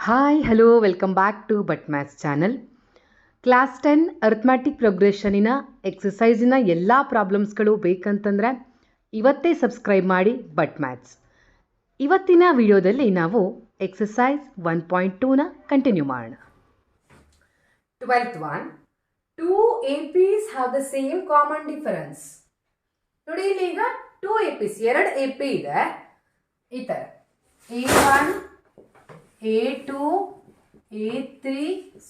Hi hello welcome back to but maths channel. Class 10 arithmetic ಪ್ರೋಗ್ರೆಷನಿನ ಎಕ್ಸಸೈಸಿನ ಎಲ್ಲ ಪ್ರಾಬ್ಲಮ್ಸ್ಗಳು ಬೇಕಂತಂದರೆ ಇವತ್ತೇ ಸಬ್ಸ್ಕ್ರೈಬ್ ಮಾಡಿ ಬಟ್ ಮ್ಯಾಥ್ಸ್. ಇವತ್ತಿನ ವಿಡಿಯೋದಲ್ಲಿ ನಾವು ಎಕ್ಸಸೈಸ್ 1.2ನ ಕಂಟಿನ್ಯೂ ಮಾಡೋಣ. 12th one, two APs have the same common difference. ನೋಡಿ ಇಲ್ಲಿ ಈಗ 2 APs, 2 AP ಇದೆ ಈ ಥರ A1, A2, A3,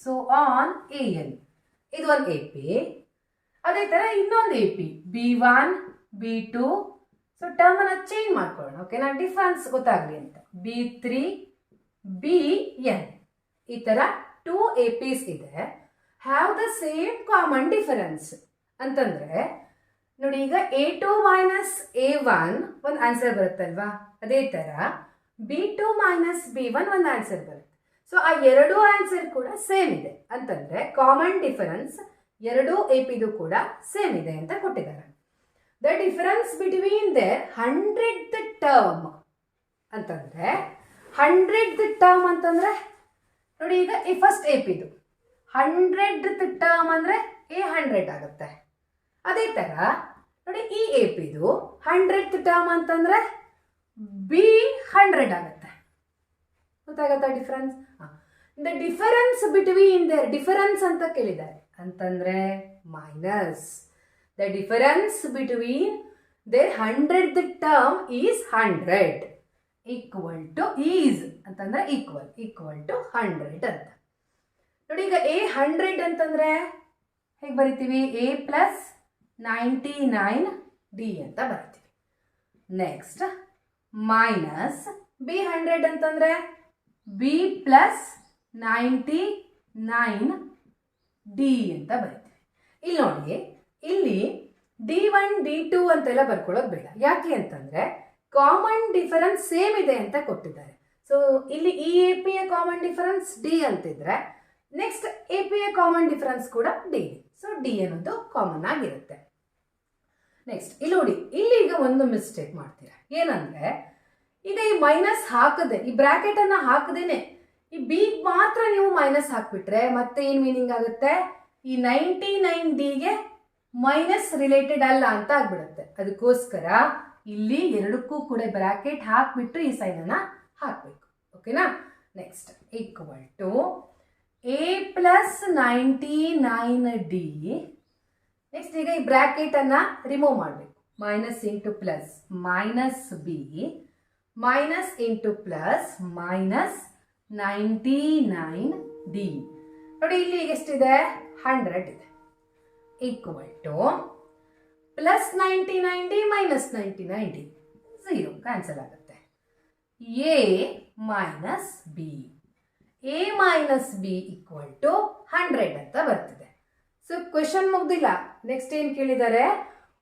so on, AN. ಇದು ಒಂದು AP. ಅದೇ ಥರ ಇನ್ನೊಂದು AP B1, B2. So ಟರ್ಮನ್ನು change ಮಾಡ್ಕೊಳ್ಳೋಣ. ಓಕೆನಾ, ಡಿಫ್ರೆನ್ಸ್ ಗೊತ್ತಾಗಲಿ ಅಂತ. B3, BN. ಈ ಥರ 2 APs ಇದೆ. Have the same common difference ಅಂತಂದರೆ ನೋಡಿ, ಈಗ A2 ಮೈನಸ್ A1 ಒಂದು ಆನ್ಸರ್ ಬರುತ್ತಲ್ವಾ, ಅದೇ ಥರ B2 ಮೈನಸ್ B1 ಒಂದು ಆನ್ಸರ್ ಬರುತ್ತೆ. ಸೊ ಆ ಎರಡೂ ಆನ್ಸರ್ ಕೂಡ ಸೇಮ್ ಇದೆ ಅಂತಂದರೆ ಕಾಮನ್ ಡಿಫರೆನ್ಸ್ ಎರಡೂ APದು ಕೂಡ ಸೇಮ್ ಇದೆ ಅಂತ ಕೊಟ್ಟಿದ್ದಾರೆ. The difference between there 100th term ಅಂತಂದರೆ 100th ಟರ್ಮ್ ಅಂತಂದರೆ ನೋಡಿ, ಈಗ ಈ ಫಸ್ಟ್ APದು 100th ಟರ್ಮ್ ಅಂದರೆ A100 ಆಗುತ್ತೆ. ಅದೇ ಥರ ನೋಡಿ, ಈ APದು 100th ಟರ್ಮ್ ಅಂತಂದರೆ B100 ಆಗುತ್ತೆ. ಗೊತ್ತಾಗತ್ತಾ difference? The difference between there, difference ಅಂತ ಕೇಳಿದ್ದಾರೆ ಅಂತಂದರೆ minus. The difference between there 100th term is 100 equal to is ಅಂತಂದರೆ ಈಕ್ವಲ್ ಟು 100 ಅಂತ. ನೋಡಿ, ಈಗ A100 ಅಂತಂದರೆ ಹೇಗೆ ಬರಿತೀವಿ? A ಪ್ಲಸ್ 99D ಅಂತ ಬರ್ತೀವಿ. ನೆಕ್ಸ್ಟ್ ಮೈನಸ್ B100 ಅಂತಂದರೆ B ಪ್ಲಸ್ 99D ಅಂತ ಬರೀತೀವಿ. ಇಲ್ಲಿ ನೋಡಿ, ಇಲ್ಲಿ D1 D2 ಅಂತೆಲ್ಲ ಬರ್ಕೊಳ್ಳೋದು ಬೇಡ. ಯಾಕೆ ಅಂತಂದರೆ ಕಾಮನ್ ಡಿಫರೆನ್ಸ್ ಸೇಮ್ ಇದೆ ಅಂತ ಕೊಟ್ಟಿದ್ದಾರೆ. ಸೊ ಇಲ್ಲಿ ಈ APಯ ಕಾಮನ್ ಡಿಫರೆನ್ಸ್ D ಅಂತಿದ್ರೆ ನೆಕ್ಸ್ಟ್ APಯ ಕಾಮನ್ ಡಿಫರೆನ್ಸ್ ಕೂಡ D. ಸೊ D ಅನ್ನೋದು ಕಾಮನ್ ಆಗಿರುತ್ತೆ. ನೆಕ್ಸ್ಟ್ ಇಲ್ಲಿ ನೋಡಿ, ಇಲ್ಲಿ ಈಗ ಒಂದು ಮಿಸ್ಟೇಕ್ ಮಾಡ್ತೀರಾ. ಏನಂದರೆ ಈಗ ಈ ಮೈನಸ್ ಹಾಕದೆ, ಈ ಬ್ರ್ಯಾಕೆಟನ್ನು ಹಾಕದೇನೆ ಈ B ಮಾತ್ರ ನೀವು ಮೈನಸ್ ಹಾಕ್ಬಿಟ್ರೆ ಮತ್ತೆ ಏನು ಮೀನಿಂಗ್ ಆಗುತ್ತೆ? ಈ 99Dಗೆ ಮೈನಸ್ ರಿಲೇಟೆಡ್ ಅಲ್ಲ ಅಂತ ಆಗ್ಬಿಡುತ್ತೆ. ಅದಕ್ಕೋಸ್ಕರ ಇಲ್ಲಿ ಎರಡಕ್ಕೂ ಕೂಡ ಬ್ರ್ಯಾಕೆಟ್ ಹಾಕ್ಬಿಟ್ಟು ಈ ಸೈನನ್ನು ಹಾಕಬೇಕು. ಓಕೆನಾ? Next equal to A plus 99D. Next ಈಗ ಈ ಬ್ರ್ಯಾಕೆಟನ್ನು ರಿಮೂವ್ ಮಾಡಬೇಕು. Minus into plus minus B minus into plus minus 99D. ನೋಡಿ, ಇಲ್ಲಿ ಈಗ ಎಷ್ಟಿದೆ? 100 ಇದೆ. Equal to plus 99D minus 99D 0 cancel ಆಗುತ್ತೆ. A minus B, A minus B equal to 100 ಅಂತ ಬರ್ತಿದೆ. ಸೊ ಕ್ವೆಶನ್ ಮುಗ್ದಿಲ್ಲ. ನೆಕ್ಸ್ಟ್ ಏನು ಕೇಳಿದ್ದಾರೆ?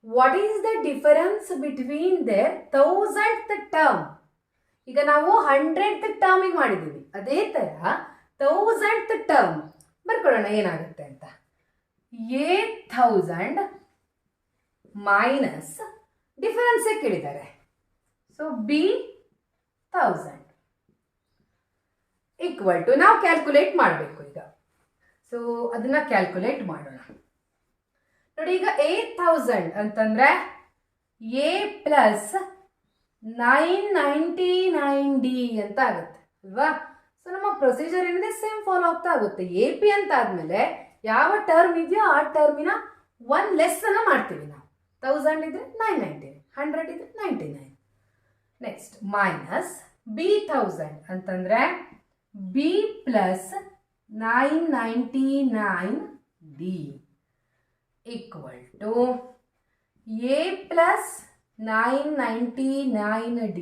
What is the difference between there 1000th term. ಈಗ ನಾವು 100th ಟರ್ಮಿಗೆ ಮಾಡಿದ್ದೀವಿ, ಅದೇ ಥರ 1000th ಟರ್ಮ್ ಬರ್ಕೊಳ್ಳೋಣ ಏನಾಗುತ್ತೆ ಅಂತ. A1000 ಮೈನಸ್ ಡಿಫರೆನ್ಸೇ ಕೇಳಿದ್ದಾರೆ. ಸೊ B1000 ಈಕ್ವಲ್ ಟು ನಾವು ಕ್ಯಾಲ್ಕುಲೇಟ್ ಮಾಡಬೇಕು ಈಗ. ಸೊ ಅದನ್ನ ಕ್ಯಾಲ್ಕುಲೇಟ್ ಮಾಡೋಣ. ನೋಡಿ, ಈಗ 8000 ಅಂತಂದರೆ A ಪ್ಲಸ್ 999D ಅಂತ ಆಗುತ್ತೆ ಅಲ್ವಾ? ಸೊ ನಮ್ಮ ಪ್ರೊಸೀಜರ್ ಏನಿದೆ ಸೇಮ್ ಫಾಲೋ ಆಗ್ತಾ ಆಗುತ್ತೆ. AP ಅಂತ ಆದಮೇಲೆ ಯಾವ ಟರ್ಮ್ ಇದೆಯೋ ಆ ಟರ್ಮಿನ ಒನ್ ಲೆಸ್ ಅನ್ನು ಮಾಡ್ತೀವಿ ನಾವು. 1000 ಇದ್ರೆ 999, 100 ಇದ್ರೆ 99. ನೆಕ್ಸ್ಟ್ ಮೈನಸ್ B1000 ಅಂತಂದರೆ B plus 999D equal to A plus 999D.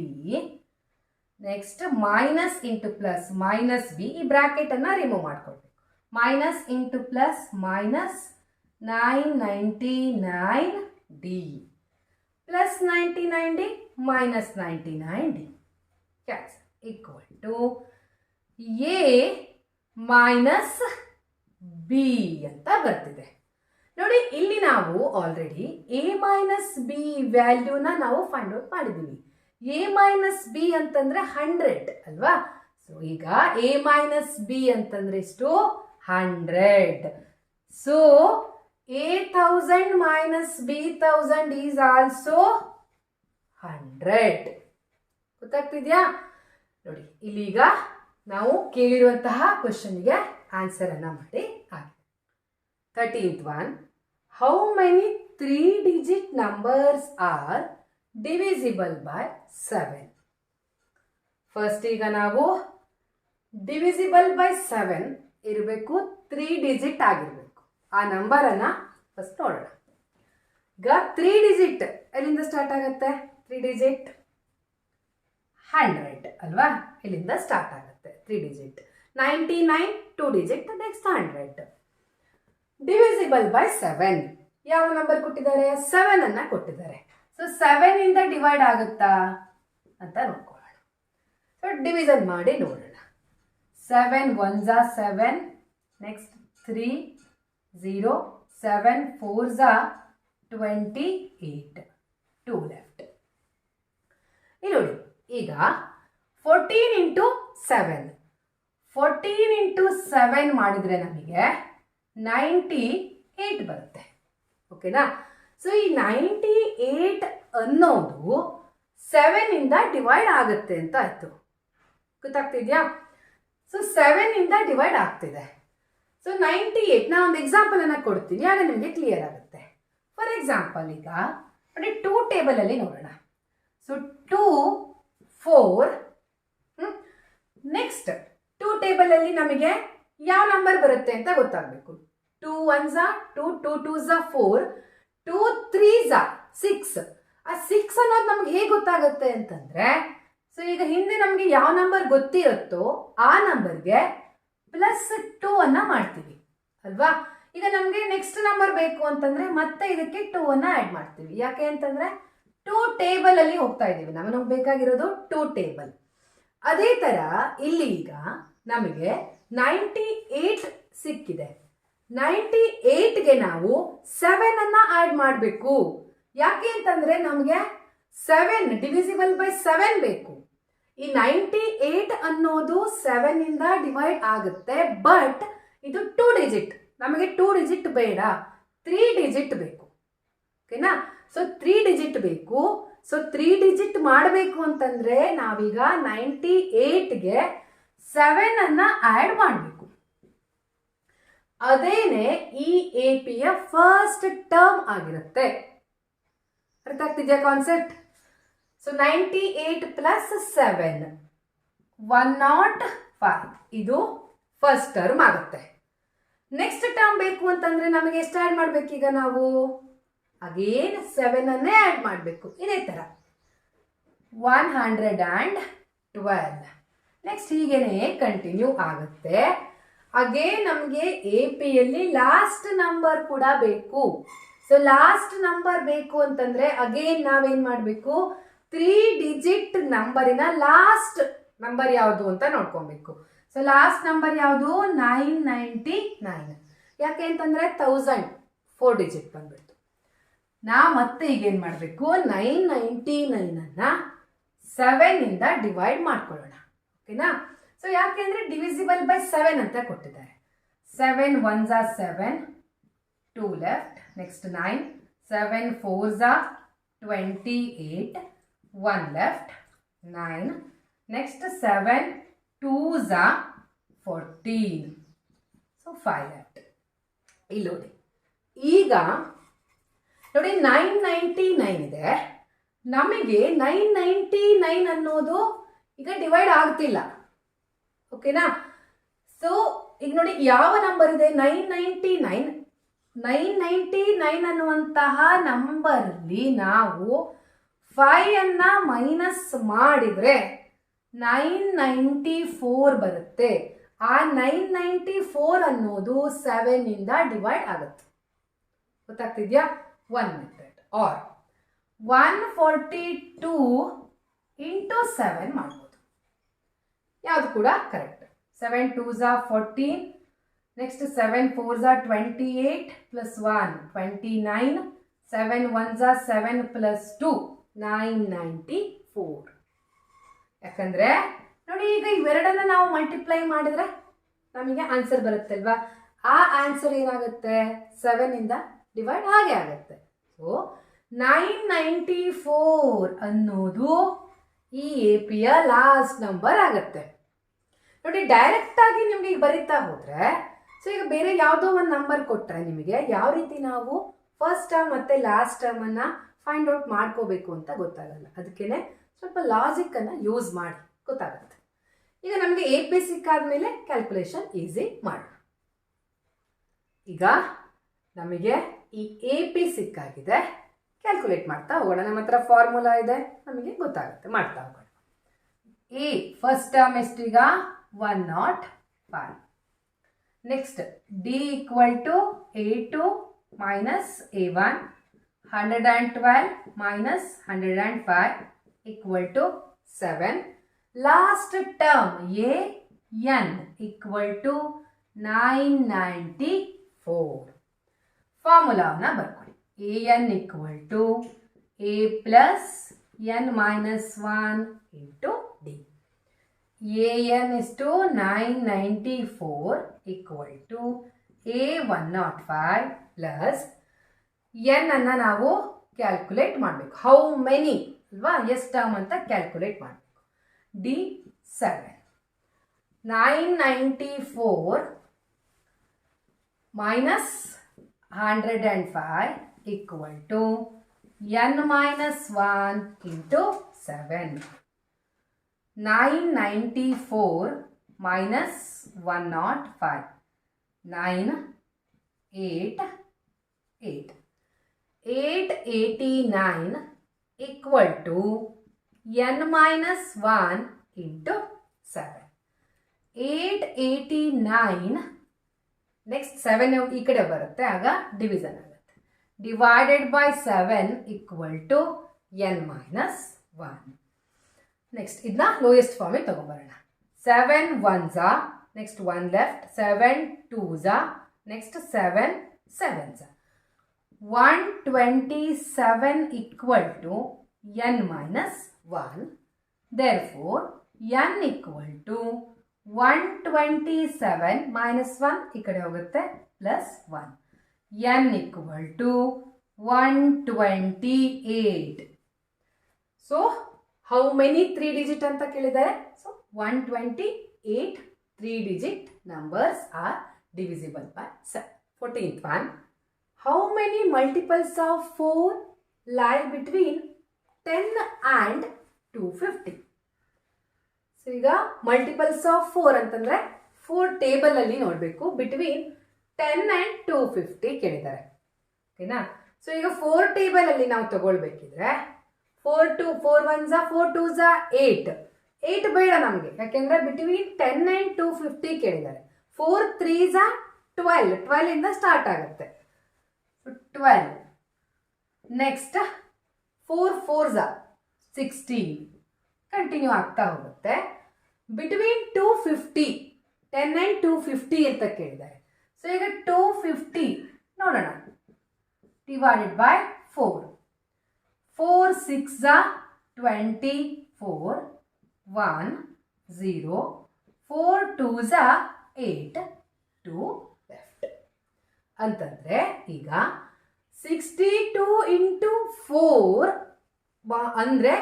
Next minus into plus minus B, ಈ ಬ್ರ್ಯಾಕೆಟನ್ನು ರಿಮೂವ್ ಮಾಡ್ಕೊಳ್ಬೇಕು. Minus into plus minus 999D plus 99D minus 99D cancel equal to A minus B ಅಂತ ಬರ್ತಿದೆ. ನೋಡಿ, ಇಲ್ಲಿ ನಾವು already A minus B ವ್ಯಾಲ್ಯೂನ ನಾವು ಫೈಂಡ್ ಔಟ್ ಮಾಡಿದ್ದೀವಿ. A ಮೈನಸ್ B ಅಂತಂದರೆ 100 ಅಲ್ವಾ? ಸೊ ಸೊ ಈಗ a ಮೈನಸ್ ಬಿ ಅಂತಂದ್ರೆ ಎಷ್ಟು 100. So a1000 minus b1000 is also 100. ಗೊತ್ತಾಗ್ತಿದ್ಯಾ? ನೋಡಿ ಇಲ್ಲಿಗ ನಾವು ಕೇಳಿರುವಂತಹ ಕ್ವಶನ್ಗೆ ಆನ್ಸರ್ ಅನ್ನ ಮಾಡಿ ಆಗಿದೆ. 13th one. How many 3-digit numbers are divisible by 7? First ಈಗ ನಾವು ಡಿವಿಸಿಬಲ್ ಬೈ 7 ಇರಬೇಕು, 3 ಡಿಜಿಟ್ ಆಗಿರಬೇಕು. ಆ ನಂಬರನ್ನು ಫಸ್ಟ್ ನೋಡೋಣ. ಈಗ 3 ಡಿಜಿಟ್ ಎಲ್ಲಿಂದ ಸ್ಟಾರ್ಟ್ ಆಗುತ್ತೆ? 3 ಡಿಜಿಟ್ 100 ಅಲ್ವಾ? ಇಲ್ಲಿಂದ ಸ್ಟಾರ್ಟ್ ಆಗುತ್ತೆ 3 digit. 99 2 digit, next 100. Divisible by 7 ಯಾವ ನಂಬರ್ ಕೊಟ್ಟಿದ್ದಾರೆ? 7 ಅನ್ನ ಕೊಟ್ಟಿದ್ದಾರೆ. ಸೊ 7 ಇಂದ ಡಿವೈಡ್ ಆಗುತ್ತಾ ಅಂತ ನೋಡ್ಕೊಳ್ಳೋಣ. ಸೊ ಡಿವಿಷನ್ ಮಾಡಿ ನೋಡೋಣ. 7 1s are 7, next 3 0, 7 4s are 28, 2 left. ಇಲ್ಲಿ ನೋಡಿ ಈಗ 14 ಇಂಟು 7, 14 ಇಂಟು 7 ಮಾಡಿದ್ರೆ ನಮಗೆ 98 ಬರುತ್ತೆ. ಓಕೆನಾ? ಸೊ ಈ 98 ಅನ್ನೋದು 7 ಇಂದ ಡಿವೈಡ್ ಆಗುತ್ತೆ ಅಂತ ಆಯ್ತು. ಗೊತ್ತಾಗ್ತಿದ್ಯಾ? ಸೊ 7 ಇಂದ ಡಿವೈಡ್ ಆಗ್ತಿದೆ. ಸೊ 98 ನಾ ಒಂದು ಎಕ್ಸಾಂಪಲ್ ಅನ್ನ ಕೊಡ್ತೀನಿ, ಆಗ ನಿಮಗೆ ಕ್ಲಿಯರ್ ಆಗುತ್ತೆ. ಫಾರ್ ಎಕ್ಸಾಂಪಲ್ ಈಗ ನೋಡಿ 2 ಟೇಬಲ್ ಅಲ್ಲಿ ನೋಡೋಣ. ಸೊ 2 4, ನೆಕ್ಸ್ಟ್ 2 ಟೇಬಲ್ ಅಲ್ಲಿ ನಮಗೆ ಯಾವ ನಂಬರ್ ಬರುತ್ತೆ ಅಂತ ಗೊತ್ತಾಗಬೇಕು. 2 1s are 2, 2 2s are 4, 2 3s are 6. ಆ 6 ಅನ್ನೋದು ನಮ್ಗೆ ಹೇಗೆ ಗೊತ್ತಾಗುತ್ತೆ ಅಂತಂದ್ರೆ, ಸೊ ಈಗ ಹಿಂದೆ ನಮಗೆ ಯಾವ ನಂಬರ್ ಗೊತ್ತಿರುತ್ತೋ ಆ ನಂಬರ್ಗೆ +2 ಅನ್ನ ಮಾಡ್ತೀವಿ ಅಲ್ವಾ? ಈಗ ನಮಗೆ ನೆಕ್ಸ್ಟ್ ನಂಬರ್ ಬೇಕು ಅಂತಂದ್ರೆ ಮತ್ತೆ ಇದಕ್ಕೆ 2 ಅನ್ನ ಆಡ್ ಮಾಡ್ತೀವಿ. ಯಾಕೆ ಅಂತಂದ್ರೆ 2 ಟೇಬಲ್ ಅಲ್ಲಿ ಹೋಗ್ತಾ ಇದೀವಿ, ನಮಗೆ ಬೇಕಾಗಿರೋದು 2 ಟೇಬಲ್. ಅದೇ ತರ ಇಲ್ಲಿ ಈಗ ನಮಗೆ 98 ಸಿಕ್ಕಿದೆ. 98ಗೆ ನಾವು 7 ಅನ್ನ ಆಡ್ ಮಾಡಬೇಕು. ಯಾಕೆ ಅಂತಂದ್ರೆ ನಮಗೆ 7 ಡಿವಿಸಿಬಲ್ ಬೈ 7 ಬೇಕು. ಈ 98 ಅನ್ನೋದು 7 ಇಂದ ಡಿವೈಡ್ ಆಗುತ್ತೆ, ಬಟ್ ಇದು 2 ಡಿಜಿಟ್. ನಮಗೆ 2 ಡಿಜಿಟ್ ಬೇಡ, 3 ಡಿಜಿಟ್ ಬೇಕು. ಓಕೆನಾ? ಸೊ 3 ಡಿಜಿಟ್ ಬೇಕು. ಸೊ 3 ಡಿಜಿಟ್ ಮಾಡಬೇಕು ಅಂತಂದ್ರೆ ನಾವೀಗ 98ಗೆ 7 ಅನ್ನ ಆಡ್ ಮಾಡಬೇಕು. ಅದೇನೆ ಈ ಎಪಿಯ ಫಸ್ಟ್ ಟರ್ಮ್ ಆಗಿರುತ್ತೆ. ಅರ್ಥ ಆಗ್ತಿದ್ಯಾ ಕಾನ್ಸೆಪ್ಟ್? ಸೊ 98 ಪ್ಲಸ್ 7 105 ಇದು ಫಸ್ಟ್ ಟರ್ಮ್ ಆಗುತ್ತೆ. ನೆಕ್ಸ್ಟ್ ಟರ್ಮ್ ಬೇಕು ಅಂತಂದ್ರೆ ನಮಗೆ ಎಷ್ಟು ಆಡ್ ಮಾಡ್ಬೇಕೀಗ ನಾವು? ಅಗೇನ್ 7 ಅನ್ನೇ ಆಡ್ ಮಾಡಬೇಕು. ಇದೇ ತರ 112. ನೆಕ್ಸ್ಟ್ ಹೀಗೇನೆ ಕಂಟಿನ್ಯೂ ಆಗುತ್ತೆ. ಅಗೇನ್ ನಮಗೆ ಎ ಪಿಯಲ್ಲಿ ಲಾಸ್ಟ್ ನಂಬರ್ ಕೂಡ ಬೇಕು. ಸೊ ಲಾಸ್ಟ್ ನಂಬರ್ ಬೇಕು ಅಂತಂದ್ರೆ ಅಗೇನ್ ನಾವೇನ್ ಮಾಡಬೇಕು? 3 ಡಿಜಿಟ್ ನಂಬರಿನ ಲಾಸ್ಟ್ ನಂಬರ್ ಯಾವುದು ಅಂತ ನೋಡ್ಕೊಬೇಕು. ಸೊ ಲಾಸ್ಟ್ ನಂಬರ್ ಯಾವುದು? 999. ಯಾಕೆ ಅಂತಂದ್ರೆ 1000 4 ಡಿಜಿಟ್ ಬಂದ್ಬಿಡ್ತು. ನಾ ಮತ್ತೆ ಈಗೇನ್ ಮಾಡಬೇಕು? 999 ಅನ್ನ 7 ಇಂದ ಡಿವೈಡ್ ಮಾಡ್ಕೊಳ್ಳೋಣ. ಓಕೆನಾ? ಸೊ ಯಾಕೆಂದ್ರೆ ಡಿವಿಸಿಬಲ್ ಬೈ 7 ಅಂತ ಕೊಟ್ಟಿದ್ದಾರೆ. 7 1s are 7, 2 left, next 9, 7 4s are 28, 1 left, 9, next 7 2s are 14, so 5 left. ಇಲ್ಲಿ ನೋಡಿ ಈಗ ನೋಡಿ 999 ಇದೆ, ನಮಗೆ 999 ಅನ್ನೋದು ಈಗ ಡಿವೈಡ್ ಆಗ್ತಿಲ್ಲ. ಓಕೆನಾ? ಸೊ ಈಗ ನೋಡಿ ಯಾವ ನಂಬರ್ ಇದೆ? 999 ಅನ್ನುವಂತಹ ನಂಬರ್ಲಿ ನಾವು 5 ಅನ್ನ ಮೈನಸ್ ಮಾಡಿದ್ರೆ 994 ಬರುತ್ತೆ. ಆ 994 ಅನ್ನೋದು 7 ಇಂದ ಡಿವೈಡ್ ಆಗುತ್ತೆ. ಗೊತ್ತಾಗ್ತಿದ್ಯಾ? 1 ಮೆಥಡ್. ಆರ್ 142 ಇಂಟು 7 ಮಾಡ್ಬೋದು. ಯಾವುದು ಕೂಡ correct. 7 2s are 14, next 7 4s are 28 plus 1 29, 7 1s are 7 plus 2 994. ಯಾಕಂದ್ರೆ ನೋಡಿ ಈಗ ಇವೆರಡನ್ನ ನಾವು ಮಲ್ಟಿಪ್ಲೈ ಮಾಡಿದ್ರೆ ನಮಗೆ ಆನ್ಸರ್ ಬರುತ್ತಲ್ವಾ. ಆ ಆನ್ಸರ್ ಏನಾಗುತ್ತೆ 7 ಇಂದ ಡಿವೈಡ್ ಹಾಗೆ ಆಗುತ್ತೆ. ಸೊ 994 ಅನ್ನೋದು ಈ AP ಯ ಲಾಸ್ಟ್ ನಂಬರ್ ಆಗುತ್ತೆ. ನೋಡಿ ಡೈರೆಕ್ಟ್ ಆಗಿ ನಿಮ್ಗೆ ಈಗ ಬರೀತಾ ಹೋದ್ರೆ, ಸೊ ಈಗ ಬೇರೆ ಯಾವುದೋ ಒಂದು ನಂಬರ್ ಕೊಟ್ಟರೆ ನಿಮಗೆ ಯಾವ ರೀತಿ ನಾವು ಫಸ್ಟ್ ಟರ್ಮ್ ಮತ್ತೆ ಲಾಸ್ಟ್ ಟರ್ಮ್ ಅನ್ನ ಫೈಂಡ್ ಔಟ್ ಮಾಡ್ಕೋಬೇಕು ಅಂತ ಗೊತ್ತಾಗಲ್ಲ. ಅದಕ್ಕೇನೆ ಸ್ವಲ್ಪ ಲಾಜಿಕ್ ಅನ್ನ ಯೂಸ್ ಮಾಡಿ ಗೊತ್ತಾಗುತ್ತೆ. ಈಗ ನಮಗೆ AP ಸಿಕ್ಕಾದ್ಮೇಲೆ ಕ್ಯಾಲ್ಕುಲೇಷನ್ ಈಸಿ ಮಾಡೋಣ. ಈಗ ನಮಗೆ ಈ AP ಸಿಕ್ಕಾಗಿದೆ, ಕ್ಯಾಲ್ಕುಲೇಟ್ ಮಾಡ್ತಾ ಹೋಗೋಣ. ನಮ್ಮ ಹತ್ರ ಫಾರ್ಮುಲಾ ಇದೆ, ನಮಗೆ ಗೊತ್ತಾಗುತ್ತೆ, ಮಾಡ್ತಾ ಹೋಗೋಣ. ಫಸ್ಟ್ ಟರ್ಮ್ ಎಷ್ಟು ಈಗ 105. Next D = A2 minus A1, 112 minus 105 = 7. Last term AN = 994. ಫಾರ್ಮುಲಾವನ್ನ ಬರ್ಕೊಳ್ಳಿ. AN = A plus n minus 1 into D. AN is to 994 = A105 plus n ಅನ್ನ ನಾವು ಕ್ಯಾಲ್ಕುಲೇಟ್ ಮಾಡಬೇಕು. ಹೌ ಮೆನಿ ಅಲ್ವಾ, ಎಷ್ಟು ಟರ್ಮ್ ಅಂತ ಕ್ಯಾಲ್ಕುಲೇಟ್ ಮಾಡಬೇಕು. D 7. 994 minus 105 = n minus 1 into 7. 994 minus 105. 9 8 8. 889 = n minus 1 into 7. 889 next 7 ಈ ಕಡೆ ಬರುತ್ತೆ, ಆಗ ಡಿವಿಷನ್ ಆಗುತ್ತೆ. Divided by 7 = n minus 1. Next ಇದನ್ನ ಲೋಯೆಸ್ಟ್ ಫಾರ್ಮಿಗೆ ತಗೊಂಡ್ಬರೋಣ. 7 1s, next 1 left, 7 2s, next 7 7s. 127 = n minus 1. Therefore n = 127 minus 1 ಈ ಕಡೆ ಹೋಗುತ್ತೆ, plus 1. n = 128. So how many 3 digit ಅಂತ ಕೇಳಿದ್ದಾರೆ. So 128 3 digit numbers are divisible by 7. 14th one. How many multiples of 4 lie between 10 and 250? So ಈಗ multiples of 4 ಅಂತಂದ್ರೆ 4 table ಅಲ್ಲಿ ನೋಡಬೇಕು. Between 10 and 250 ಕೇಳಿದ್ದಾರೆ. ಓಕೆನಾ. ಸೊ ಈಗ 4 ಟೇಬಲ್ ಅಲ್ಲಿ ನಾವು ತಗೊಳ್ಬೇಕಿದ್ರೆ 4 1s 4 2s 8 ಬೇಡ ನಮಗೆ, ಯಾಕೆಂದ್ರೆ ಬಿಟ್ವೀನ್ 10 and 250 ಕೇಳಿದ್ದಾರೆ. 4 3s 12 ಇಂದ ಸ್ಟಾರ್ಟ್ ಆಗುತ್ತೆ. 12. ನೆಕ್ಸ್ಟ್ 4 4s 16 ಕಂಟಿನ್ಯೂ ಆಗ್ತಾ ಹೋಗುತ್ತೆ. ಬಿಟ್ವೀನ್ 250 10 and 250 ಅಂತ ಕೇಳಿದ್ದಾರೆ. ಸೊ ಈಗ 250 ನೋಡೋಣ, divided by 4. 4 6s 24, 1 0, 4 2s 8, 2 left ಅಂತಂದ್ರೆ ಈಗ 62 into 4 ಅಂದ್ರೆ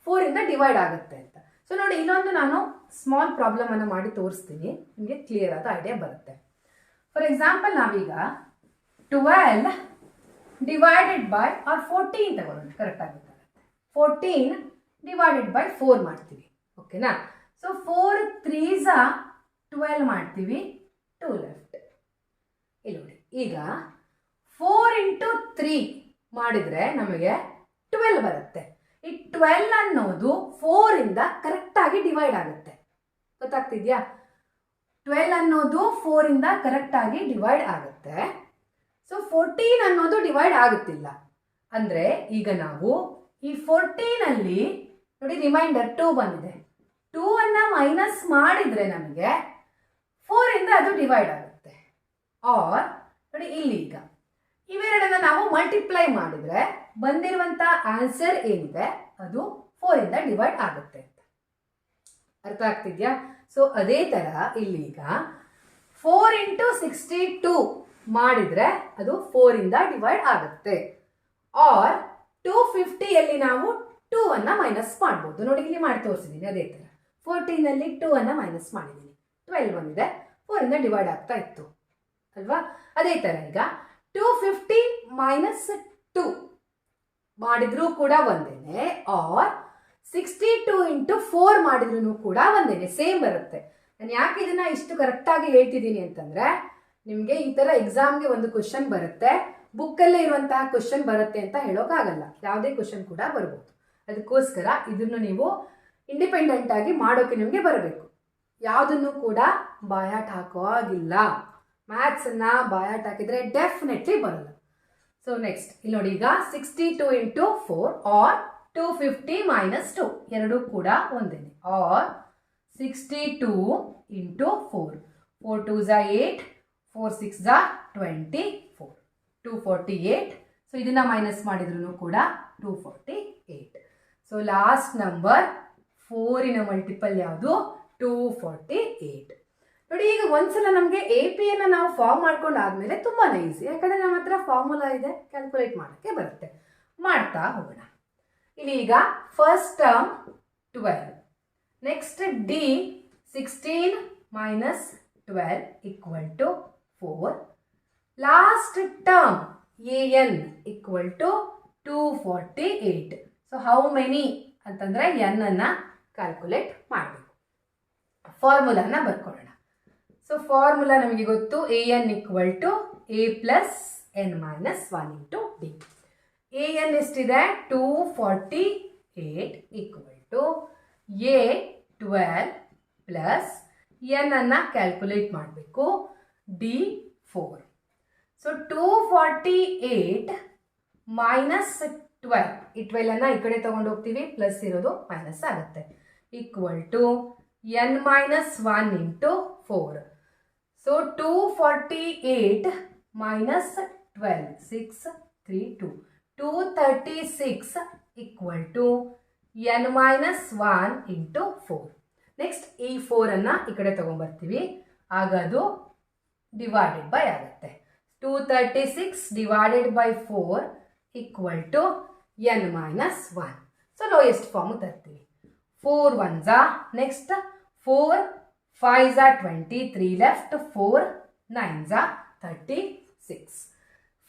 4 ಇಂದ ಡಿವೈಡ್ ಆಗುತ್ತೆ ಅಂತ. ಸೊ ನೋಡಿ, ಇಲ್ಲೊಂದು ನಾನು ಸ್ಮಾಲ್ ಪ್ರಾಬ್ಲಮ್ ಅನ್ನು ಮಾಡಿ ತೋರಿಸ್ತೀನಿ, ನಿಮಗೆ ಕ್ಲಿಯರ್ ಆದ ಐಡಿಯಾ ಬರುತ್ತೆ. ಫಾರ್ ಎಕ್ಸಾಂಪಲ್ ನಾವೀಗ 12 ಡಿವೈಡೆಡ್ ಬೈ 14 ತಗೊಳ್ಳೋಣ, ಕರೆಕ್ಟ್ ಆಗುತ್ತೆ. 14 ಡಿವೈಡೆಡ್ ಬೈ 4 ಮಾಡ್ತೀವಿ. ಓಕೆನಾ. ಸೊ 4 3s 12 ಮಾಡ್ತೀವಿ, 2 ಲೆಫ್ಟ್. ಇಲ್ಲಿ ನೋಡಿ, ಈಗ 4 into 3 ಮಾಡಿದ್ರೆ ನಮಗೆ 12 ಬರುತ್ತೆ. ಈ 12 ಅನ್ನೋದು 4 ಇಂದ ಕರೆಕ್ಟ್ ಆಗಿ ಡಿವೈಡ್ ಆಗುತ್ತೆ. ಗೊತ್ತಾಗ್ತಿದ್ಯಾ? 12 ಅನ್ನೋದು 4 ಇಂದ ಕರೆಕ್ಟ್ ಆಗಿ ಡಿವೈಡ್ ಆಗುತ್ತೆ. ಸೊ 14 ಅನ್ನೋದು ಡಿವೈಡ್ ಆಗುತ್ತಿಲ್ಲ. ಅಂದ್ರೆ ಈಗ ನಾವು ಈ 14 ಅಲ್ಲಿ ನೋಡಿ ರಿಮೈಂಡರ್ 2 ಬಂದಿದೆ. 2 ಅನ್ನ ಮೈನಸ್ ಮಾಡಿದ್ರೆ ನಮಗೆ 4 ಇಂದ ಅದು ಡಿವೈಡ್ ಆಗುತ್ತೆ. ಆರ್ ನೋಡಿ, ಇಲ್ಲಿ ಈಗ ಇವೆರಡನ್ನ ನಾವು ಮಲ್ಟಿಪ್ಲೈ ಮಾಡಿದ್ರೆ ಬಂದಿರುವಂತ ಆನ್ಸರ್ ಏನಿದೆ ಅದು 4 ಇಂದ ಡಿವೈಡ್ ಆಗುತ್ತೆ ಅಂತ. ಅರ್ಥ ಆಗ್ತಿದ್ಯಾ? ಸೊ ಅದೇ ಥರ ಇಲ್ಲೀಗ 4 ಇಂಟು 62 ಮಾಡಿದರೆ ಅದು 4 ಇಂದ ಡಿವೈಡ್ ಆಗುತ್ತೆ. ಆರ್ 250ಯಲ್ಲಿ ನಾವು 2 ಮೈನಸ್ ಮಾಡ್ಬೋದು. ನೋಡಿ ಇಲ್ಲಿ ಮಾಡಿ ತೋರಿಸಿದ್ದೀನಿ. ಅದೇ ಥರ 14ನಲ್ಲಿ 2 ಮೈನಸ್ ಮಾಡಿದ್ದೀನಿ. 12 ಬಂದಿದೆ, 4 ಇಂದ ಡಿವೈಡ್ ಆಗ್ತಾ ಇತ್ತು ಅಲ್ವಾ? ಅದೇ ಥರ ಈಗ 250 ಮೈನಸ್ 2 ಮಾಡಿದ್ರೂ ಕೂಡ ಒಂದೇನೆ, ಆರ್ 62 ಇಂಟು 4 ಮಾಡಿದ್ರೂ ಕೂಡ ಒಂದೇನೆ, ಸೇಮ್ ಬರುತ್ತೆ. ನಾನು ಯಾಕೆ ಇದನ್ನ ಇಷ್ಟು ಕರೆಕ್ಟಾಗಿ ಹೇಳ್ತಿದ್ದೀನಿ ಅಂತಂದ್ರೆ, ನಿಮಗೆ ಈ ಥರ ಎಕ್ಸಾಮ್ಗೆ ಒಂದು ಕ್ವಶನ್ ಬರುತ್ತೆ, ಬುಕ್ಕಲ್ಲೇ ಇರುವಂತಹ ಕ್ವಶನ್ ಬರುತ್ತೆ ಅಂತ ಹೇಳೋಕ್ಕಾಗಲ್ಲ. ಯಾವುದೇ ಕ್ವಶನ್ ಕೂಡ ಬರ್ಬೋದು. ಅದಕ್ಕೋಸ್ಕರ ಇದನ್ನು ನೀವು ಇಂಡಿಪೆಂಡೆಂಟ್ ಆಗಿ ಮಾಡೋಕೆ ನಿಮಗೆ ಬರಬೇಕು. ಯಾವುದನ್ನು ಕೂಡ ಬಾಯಾಟ ಹಾಕೋ ಆಗಿಲ್ಲ. ಮ್ಯಾಥ್ಸನ್ನು ಬಾಯಾಟ ಹಾಕಿದ್ರೆ ಡೆಫಿನೆಟ್ಲಿ ಬರಲ್ಲ. ಸೊ ನೆಕ್ಸ್ಟ್ ಇಲ್ಲಿ ನೋಡಿ, ಈಗ 62 ಇಂಟು 4 ಆರ್ 250 ಮೈನಸ್ 2 ಎರಡೂ ಕೂಡ ಒಂದೇನೆ, ಆರ್ 62 ಇಂಟು 4 4 2 8 4 6 24 248. ಸೊ ಇದನ್ನ ಮೈನಸ್ ಮಾಡಿದ್ರು ಕೂಡ 248. ಸೊ ಲಾಸ್ಟ್ ನಂಬರ್ 4ನ ಮಲ್ಟಿಪಲ್ ಯಾವುದು? 248. ನೋಡಿ, ಈಗ ಒಂದ್ಸಲ ನಮಗೆ ಎ ಪಿ ಅನ್ನು ನಾವು ಫಾರ್ಮ್ ಮಾಡ್ಕೊಂಡು ಆದ್ಮೇಲೆ ತುಂಬಾನೇ ಈಸಿ, ಯಾಕಂದ್ರೆ ನಮ್ಮ ಹತ್ರ ಫಾರ್ಮುಲಾ ಇದೆ, ಕ್ಯಾಲ್ಕುಲೇಟ್ ಮಾಡೋಕ್ಕೆ ಬರುತ್ತೆ. ಮಾಡ್ತಾ ಹೋಗೋಣ. ಇಲ್ಲಿ ಈಗ first term 12, next D 16 minus 12 equal to 4, last term A N equal to 248. So how many ಅಂತಂದ್ರೆ ಎನ್ ಅನ್ನ ಕ್ಯಾಲ್ಕುಲೇಟ್ ಮಾಡಬೇಕು. ಫಾರ್ಮುಲಾನ ಬರ್ಕೊಳ್ಳೋಣ. ಸೊ ಫಾರ್ಮುಲಾ ನಮಗೆ ಗೊತ್ತು, A N equal to A plus N minus 1 into D. A N ಎಷ್ಟಿದೆ? 248 equal to A 12 plus N ಅನ್ನ calculate ಮಾಡಬೇಕು, ಡಿ 4. ಸೊ 248 ಮೈನಸ್ 12, ಈ 12 ಅನ್ನ ಈ ಕಡೆ ತಗೊಂಡು ಹೋಗ್ತೀವಿ, ಪ್ಲಸ್ ಇರೋದು ಮೈನಸ್ ಆಗುತ್ತೆ, equal to N minus 1 into 4. So 248 minus 12 6 3 2 236 equal to N minus 1 into 4. Next ಈ 4 ಅನ್ನ ಈ ಕಡೆ ತಗೊಂಡ್ಬರ್ತೀವಿ, ಆಗ ಅದು ಡಿವೈಡೆಡ್ ಬೈ ಆಗುತ್ತೆ. 236 divided by 4 equal to N minus 1. So lowest form ತರ್ತೀವಿ. 4 1s, next 4 5s 23 left, 4 9s 36.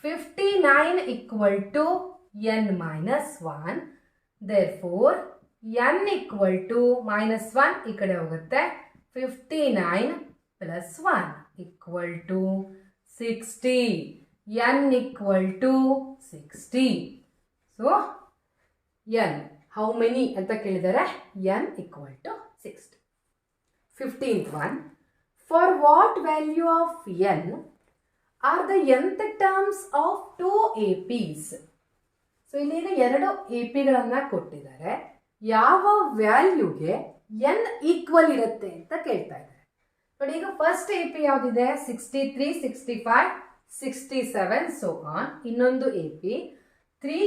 59 equal to N minus 1. therefore n equal to minus 1 ಈ ಕಡೆ ಹೋಗುತ್ತೆ, 59 plus 1 equal to 60. n equal to 60. So n how many ಅಂತ ಕೇಳಿದರೆ n equal to 60. 15th one, for what value of n are the nth terms of 2 APs? So ಇಲ್ಲಿಗ 2 APಗಳನ್ನು ಕೊಟ್ಟಿದ್ದಾರೆ, ಯಾವ ವ್ಯಾಲ್ಯೂಗೆ n equal ಇರುತ್ತೆ ಅಂತ ಕೇಳ್ತಾ ಇದ್ದಾರೆ. ನೋಡಿ, ಈಗ ಫಸ್ಟ್ ಎ ಪಿ ಯಾವುದಿದೆ? 63 65 67 ಸೋ ಆನ್. ಇನ್ನೊಂದು ಎ ಪಿ 3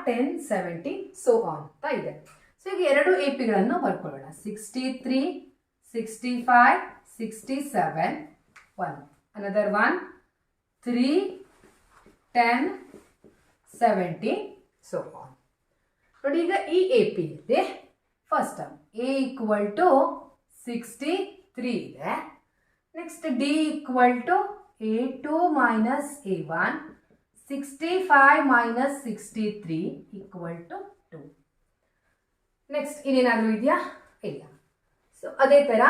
10 70 ಸೋ ಆನ್ ಅಂತ ಇದೆ. ಸೊ ಈಗ 2 A ಪಿಗಳನ್ನು ಬರ್ಕೊಳ್ಳೋಣ. 63 65 67 1, another one 3 10 70 so on. ನೋಡಿ, ಈಗ ಈ ಎ ಪಿ ಇದೆ. First term A equal to 63 ಇದೆ. Next D equal to A2 minus A1, 65 minus 63 equal to 2. Next ಇನ್ನೇನಾದರೂ ಇದೆಯಾ? ಇಲ್ಲ. ಸೊ ಅದೇ ಥರ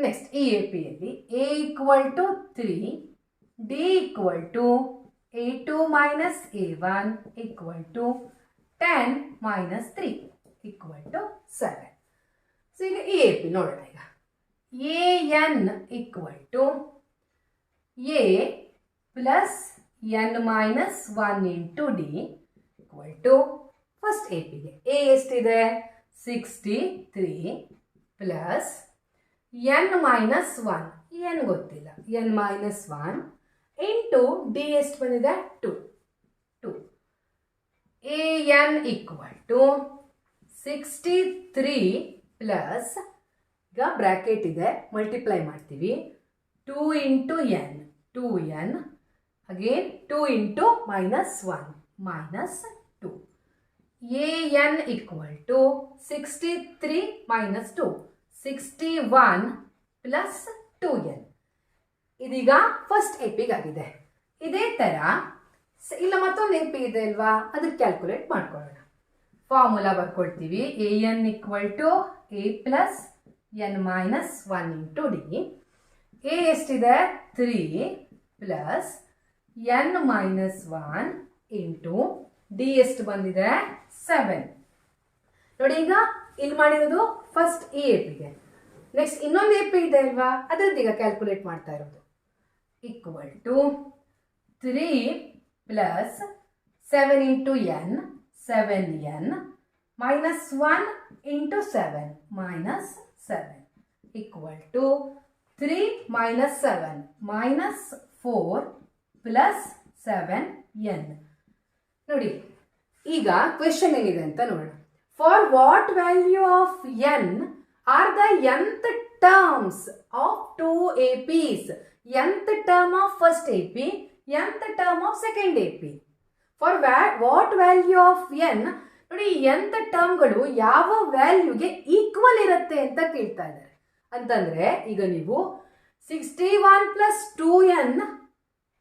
ನೆಕ್ಸ್ಟ್ ಈ ಎ ಪಿಯಲ್ಲಿ A equal to 3, D equal to A2 minus A1 equal to 10 minus 3 equal to 7. So ಈಗ ಈ ಎ ಪಿ ನೋಡೋಣ. ಈಗ A N equal to A plus N minus 1 into D equal to first A ಪಿಗೆ A ಎಷ್ಟಿದೆ? 63 plus N minus 1, N ಗೊತ್ತಿಲ್ಲ, N minus 1 into D ಎಷ್ಟು ಬಂದಿದೆ? 2. A N equal to 63 plus ಈಗ ಬ್ರ್ಯಾಕೆಟ್ ಇದೆ, multiply ಮಾಡ್ತೀವಿ. 2 into N 2n, again 2 into -1 -2. an equal to 63 -2 61 plus 2n. ಇದೀಗ first ಎಪಿಗಾಗಿದೆ. ಇದೇ ಥರ ಇಲ್ಲ ಮತ್ತೊಂದು ಎಪಿ ಇದೆ ಅಲ್ವಾ, ಅದಕ್ಕೆ ಕ್ಯಾಲ್ಕುಲೇಟ್ ಮಾಡ್ಕೊಳ್ಳೋಣ. ಫಾರ್ಮುಲಾ ಬರ್ಕೊಳ್ತೀವಿ. an equal to a plus n minus 1 into D. A ಎಷ್ಟಿದೆ 3 plus n minus 1 into D ಎಷ್ಟು ಬಂದಿದೆ 7. ನೋಡಿ ಈಗ ಇಲ್ಲಿ ಮಾಡಿರೋದು ಫಸ್ಟ್ ಈ ಎಪಿಗೆ. ನೆಕ್ಸ್ಟ್ ಇನ್ನೊಂದು ಎಪಿ ಇದೆ ಅಲ್ವಾ, ಅದರದ್ದೀಗ ಕ್ಯಾಲ್ಕುಲೇಟ್ ಮಾಡ್ತಾ ಇರೋದು. Equal to 3 plus 7 into N 7n minus 1 into 7 minus 7 equal to 3 minus 7 minus 4 plus 7n. ನೋಡಿ ಈಗ ಕ್ವೆಶನ್ ಏನಿದೆ ಅಂತ ನೋಡೋಣ. For what value of N are the nth terms of 2 APs? nth term of first AP, nth term of second AP. For what value of N, ನೋಡಿ nth ಟರ್ಮ್ಗಳು ಯಾವ ವ್ಯಾಲ್ಯೂಗೆ equal ಇರುತ್ತೆ ಅಂತ ಕೇಳ್ತಾ ಇದ್ದಾರೆ. ಅಂತಂದ್ರೆ ಈಗ ನೀವು 61 plus 2n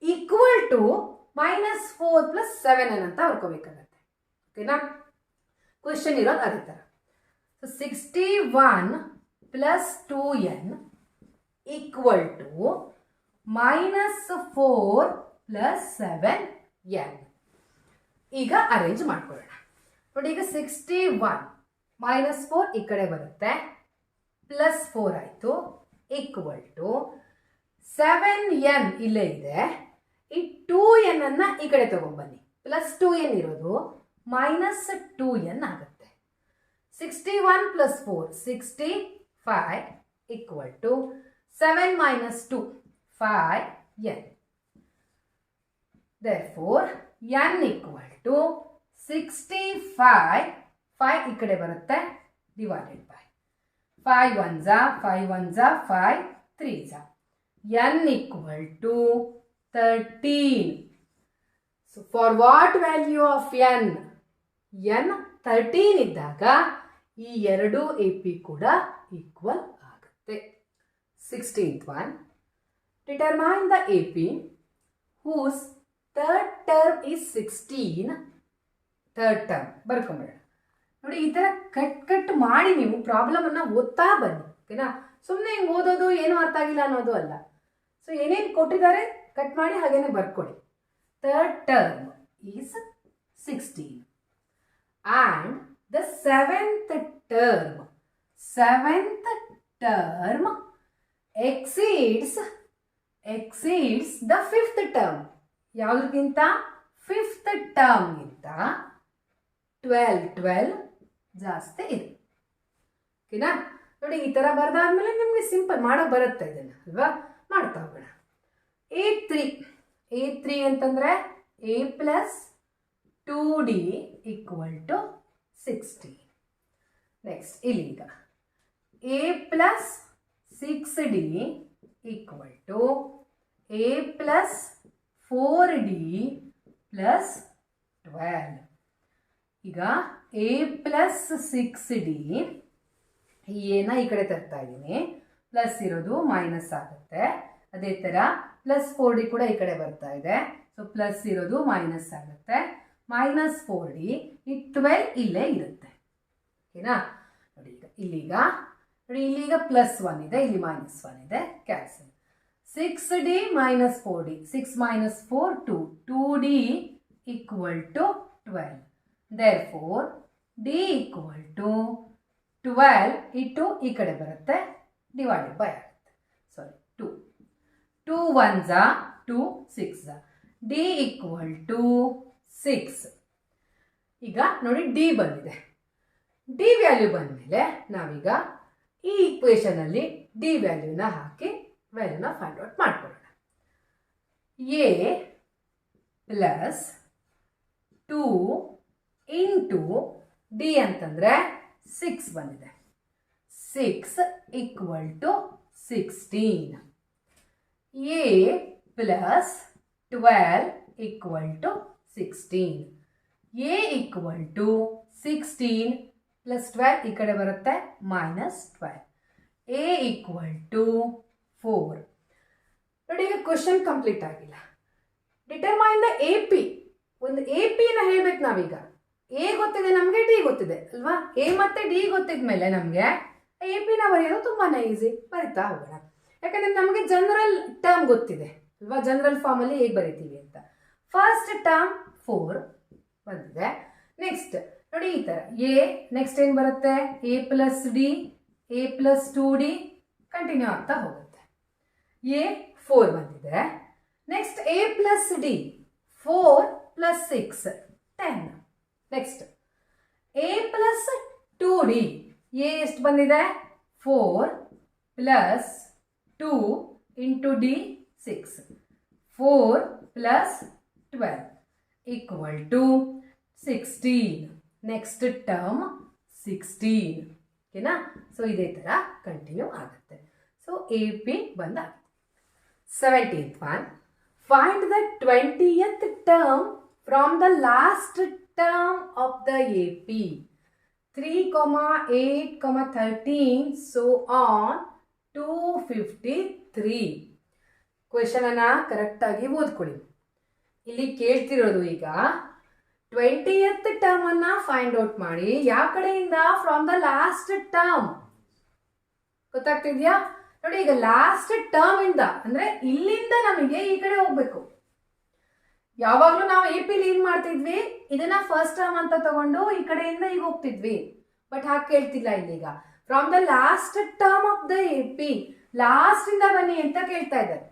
equal to -4 plus 7n ಅಂತ ಬರ್ಕೋಬೇಕಾಗತ್ತೆ. ಓಕೆನಾ? ಕ್ವೆಶನ್ ಇರೋದು ಅದೇ ಥರ. 61 plus 2n equal to -4 plus 7n. ಈಗ ಅರೇಂಜ್ ಮಾಡ್ಕೊಳ್ಳೋಣ. ನೋಡಿ ಈಗ 61 -4 ಈ ಕಡೆ ಬರುತ್ತೆ, ಪ್ಲಸ್ 4 ಆಯಿತು, ಈಕ್ವಲ್ ಟು 7n ಇಲ್ಲೇ ಇದೆ. ಈ 2n ಅನ್ನ ಈ ಕಡೆ ತಗೊಂಡ್ಬನ್ನಿ, ಪ್ಲಸ್ 2n ಇರೋದು ಮೈನಸ್ 2n ಆಗುತ್ತೆ. 61 plus 4 65 equal to 7 minus 2 5n. Therefore n equal to 65 5 ಈ ಕಡೆ ಬರುತ್ತೆ, divided by 5 1s 5 1s 5 3s. n equal to 13. So for what value of n? n 13 ಇದ್ದಾಗ ಈ ಎರಡು AP ಕೂಡ ಈಕ್ವಲ್ ಆಗುತ್ತೆ. 16th one. Determine the AP whose third term is 16. Third term ಬರ್ಕೊಂಬೇಡ. ನೋಡಿ ಈ ಥರ ಕಟ್ ಮಾಡಿ ನೀವು ಪ್ರಾಬ್ಲಮ್ ಅನ್ನ ಓದ್ತಾ ಬನ್ನಿ. ಓಕೆನಾ? ಸುಮ್ಮನೆ ಹಿಂಗೆ ಓದೋದು ಏನೂ ಅರ್ಥ ಆಗಿಲ್ಲ ಅನ್ನೋದು ಅಲ್ಲ. ಸೊ ಏನೇನು ಕೊಟ್ಟಿದ್ದಾರೆ ಕಟ್ ಮಾಡಿ ಹಾಗೇನೆ ಬರ್ಕೊಡಿ. Third term is 16 and the seventh term exceeds the fifth term. ಯಾವುದಕ್ಕಿಂತ ಫಿಫ್ತ್ ಟರ್ಮ್ಗಿಂತ 12 ಜಾಸ್ತಿ ಇದೆ. ಓಕೆನಾ? ನೋಡಿ ಈ ಥರ ಬರ್ದಾದ್ಮೇಲೆ ನಿಮಗೆ ಸಿಂಪಲ್ ಮಾಡೋಕೆ ಬರುತ್ತೆ ಇದನ್ನು ಅಲ್ವಾ? ಮಾಡ್ತಾ ಹೋಗೋಣ. A3 ಅಂತಂದರೆ a plus 2d equal to 60. Next ಇಲ್ಲಿಗ a plus 6d equal to a plus 4d plus 12. ಈಗ a ಪ್ಲಸ್ 6d ಈ ಏನ ಈ ಕಡೆ ತರ್ತಾ ಇದ್ದೀನಿ, ಪ್ಲಸ್ ಇರೋದು ಮೈನಸ್ ಆಗುತ್ತೆ. ಅದೇ ಥರ ಪ್ಲಸ್ 4d ಕೂಡ ಈ ಕಡೆ ಬರ್ತಾ ಇದೆ, ಸೊ ಪ್ಲಸ್ ಇರೋದು ಮೈನಸ್ ಆಗುತ್ತೆ. ಮೈನಸ್ 4d ಈ 12 ಇಲ್ಲೇ ಇರುತ್ತೆ. ಓಕೆನಾ? ನೋಡಿ ಈಗ ಇಲ್ಲೀಗ ಪ್ಲಸ್ 1 ಇದೆ, ಇಲ್ಲಿ ಮೈನಸ್ 1 ಇದೆ, cancel. 6d minus 4d 6 minus 4 2 2d equal to 12. Therefore d equal to 12 ಈ 2 ಈ ಕಡೆ ಬರುತ್ತೆ, ಡಿವೈಡೆಡ್ ಬೈ ಆಗುತ್ತೆ. Sorry 2 1s 2 6 d equal to 6. ಈಗ ನೋಡಿ ಡಿ ಬಂದಿದೆ. ಡಿ ವ್ಯಾಲ್ಯೂ ಬಂದಮೇಲೆ ನಾವೀಗ ಈ ಈಕ್ವೇಷನಲ್ಲಿ ಡಿ ವ್ಯಾಲ್ಯೂನ ಹಾಕಿ ವ್ಯಾಲ್ಯೂನ ಫೈಂಡ್ ಔಟ್ ಮಾಡ್ಕೊಳ್ಳೋಣ. ಎ ಪ್ಲಸ್ 2 ಇಂಟು ಡಿ ಅಂತಂದರೆ 6 ಬಂದಿದೆ. 6 equal to 16. A plus 12 equal to 16. A equal to 16 plus 12 ಈ ಕಡೆ ಬರುತ್ತೆ minus 12. A equal to 4. ನೋಡಿ ಈಗ ಕ್ವಶನ್ ಕಂಪ್ಲೀಟ್ ಆಗಿಲ್ಲ. Determine the A P. ಒಂದು ಎ ಪಿನ ಹೇಳ್ಬೇಕು ನಾವೀಗ. ಎ ಗೊತ್ತಿದೆ ನಮಗೆ, ಡಿ ಗೊತ್ತಿದೆ ಅಲ್ವಾ. ಎ ಮತ್ತೆ ಡಿ ಗೊತ್ತಿದ್ಮೇಲೆ ನಮಗೆ ಎ ಪಿನ ಬರೆಯೋದು ತುಂಬಾನೇ ಈಸಿ. ಬರಿತಾ ಹೋಗೋಣ. ಯಾಕಂದ್ರೆ ನಮಗೆ ಜನರಲ್ ಟರ್ಮ್ ಗೊತ್ತಿದೆ ಅಲ್ವಾ. ಜನರಲ್ ಫಾರ್ಮ್ ಅಲ್ಲಿ ಹೇಗೆ ಬರಿತೀವಿ ಅಂತ. ಫಸ್ಟ್ ಟರ್ಮ್ 4 ಬಂದಿದೆ. ನೆಕ್ಸ್ಟ್ ನೋಡಿ ಈ ತರ ಎ, ನೆಕ್ಸ್ಟ್ ಏನ್ ಬರುತ್ತೆ A plus D, A plus 2d continue ಆಗ್ತಾ ಹೋಗುತ್ತೆ. ಎ 4 ಬಂದಿದೆ. Next A plus D 4 plus 6 10. Next A plus 2d, A ಎಷ್ಟು ಬಂದಿದೆ 4 plus 2 into D 6, 4 plus 12 equal to 16. Next term 16. ಓಕೆನಾ. ಸೊ ಇದೇ ಥರ ಕಂಟಿನ್ಯೂ ಆಗುತ್ತೆ. ಸೊ ಎ ಪಿ ಬಂದಾಗುತ್ತೆ. 17th one. Find the 20th term from the last term of the AP. 3, 8, 13, so on 253. Question ಅನ್ನ correct ಆಗಿ ಓದ್ಕೊಳ್ಳಿ. ಇಲ್ಲಿ ಕೇಳ್ತಿರೋದು ಈಗ 20th ಟರ್ಮ್ ಅನ್ನ ಫೈಂಡ್ ಔಟ್ ಮಾಡಿ. ಯಾವ ಕಡೆಯಿಂದ? From the last term. ಗೊತ್ತಾಗ್ತಿದ್ಯಾ? ನೋಡಿ ಈಗ ಲಾಸ್ಟ್ ಟರ್ಮ್ ಇಂದ ಅಂದ್ರೆ ಇಲ್ಲಿಂದ ನಮಗೆ ಈ ಕಡೆ ಹೋಗ್ಬೇಕು. ಯಾವಾಗ್ಲೂ ನಾವು ಎ ಪಿ ಏನ್ ಮಾಡ್ತಿದ್ವಿ, ಇದನ್ನ ಫಸ್ಟ್ ಟರ್ಮ್ ಅಂತ ತಗೊಂಡು ಈ ಕಡೆಯಿಂದ ಈಗ ಹೋಗ್ತಿದ್ವಿ. ಬಟ್ ಹಾಗೆ ಕೇಳ್ತಿಲ್ಲ ಇಲ್ಲೀಗ. From the last term of the A P, last ಇಂದ ಬನ್ನಿ ಅಂತ ಕೇಳ್ತಾ ಇದ್ದಾರೆ.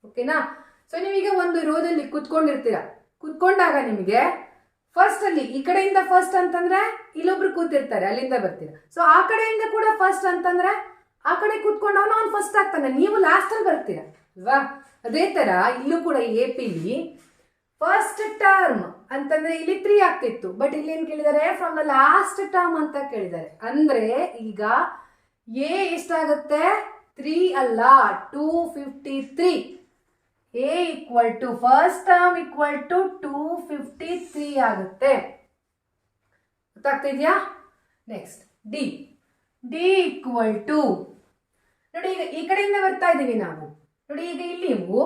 ಓಕೆನಾ. ಸೊ ನೀವೀಗ ಒಂದು ರೋದಲ್ಲಿ ಕುತ್ಕೊಂಡಿರ್ತೀರ. ಕುತ್ಕೊಂಡಾಗ ನಿಮಗೆ ಫಸ್ಟ್ ಅಲ್ಲಿ ಈ ಕಡೆಯಿಂದ ಫಸ್ಟ್ ಅಂತಂದ್ರೆ ಇಲ್ಲೊಬ್ರು ಕೂತಿರ್ತಾರೆ, ಅಲ್ಲಿಂದ ಬರ್ತೀರ. ಸೊ ಆ ಕಡೆಯಿಂದ ಕೂಡ ಫಸ್ಟ್ ಅಂತಂದ್ರೆ ಆ ಕಡೆ ಕೂತ್ಕೊಂಡವನು ಅವ್ನು ಫಸ್ಟ್ ಆಗ್ತಾನೆ, ನೀವು ಲಾಸ್ಟ್ ಅಲ್ಲಿ ಬರ್ತೀರ ಅಲ್ವಾ. ಅದೇ ತರ ಇಲ್ಲೂ ಕೂಡ ಎ ಪಿಲಿ ಫಸ್ಟ್ ಟರ್ಮ್ ಅಂತಂದ್ರೆ ಇಲ್ಲಿ 3 ಆಗ್ತಿತ್ತು. ಬಟ್ ಇಲ್ಲಿ ಏನ್ ಕೇಳಿದ್ದಾರೆ? ಫ್ರಮ್ ದ ಲಾಸ್ಟ್ ಟರ್ಮ್ ಅಂತ ಕೇಳಿದ್ದಾರೆ. ಅಂದ್ರೆ ಈಗ ಎ ಎಷ್ಟಾಗುತ್ತೆ 3 ಅಲ್ಲ 253. A equal to first term equal to 253 ಆಗುತ್ತೆ. ಗೊತ್ತಾಗ್ತಿದ್ಯಾ? Next D. D equal to ನೋಡಿ ಈಗ ಈ ಕಡೆಯಿಂದ ಬರ್ತಾ ಇದ್ದೀವಿ ನಾವು. ನೋಡಿ ಈಗ ಇಲ್ಲಿ ನೀವು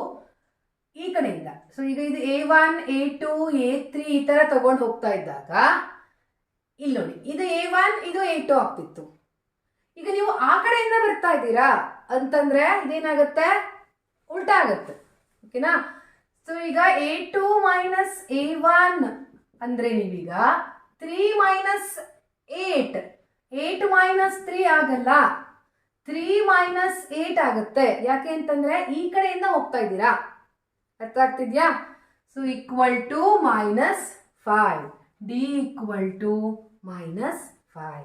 ಈ ಕಡೆಯಿಂದ, ಸೊ ಈಗ ಇದು A1, A2, A3 ಈ ತರ ತಗೊಂಡು ಹೋಗ್ತಾ ಇದ್ದಾಗ ಇಲ್ಲಿ ನೋಡಿ ಇದು A1 ಇದು A2 ಆಗ್ತಿತ್ತು. ಈಗ ನೀವು ಆ ಕಡೆಯಿಂದ ಬರ್ತಾ ಇದ್ದೀರಾ ಅಂತಂದ್ರೆ ಇದೇನಾಗುತ್ತೆ? ಉಲ್ಟಾ ಆಗುತ್ತೆ. ಓಕೆನಾ. ಸೊ ಈಗ A2 ಮೈನಸ್ A1 ಅಂದ್ರೆ ನೀವೀಗ 3 ಮೈನಸ್ 8, 8 ಮೈನಸ್ 3 ಆಗಲ್ಲ, 3 ಮೈನಸ್ 8 ಆಗುತ್ತೆ. ಯಾಕೆ ಅಂತಂದ್ರೆ ಈ ಕಡೆಯಿಂದ ಹೋಗ್ತಾ ಇದ್ದೀರಾ. ಅರ್ಥ ಆಗ್ತಿದ್ಯಾ? So equal to minus 5. D equal to minus 5.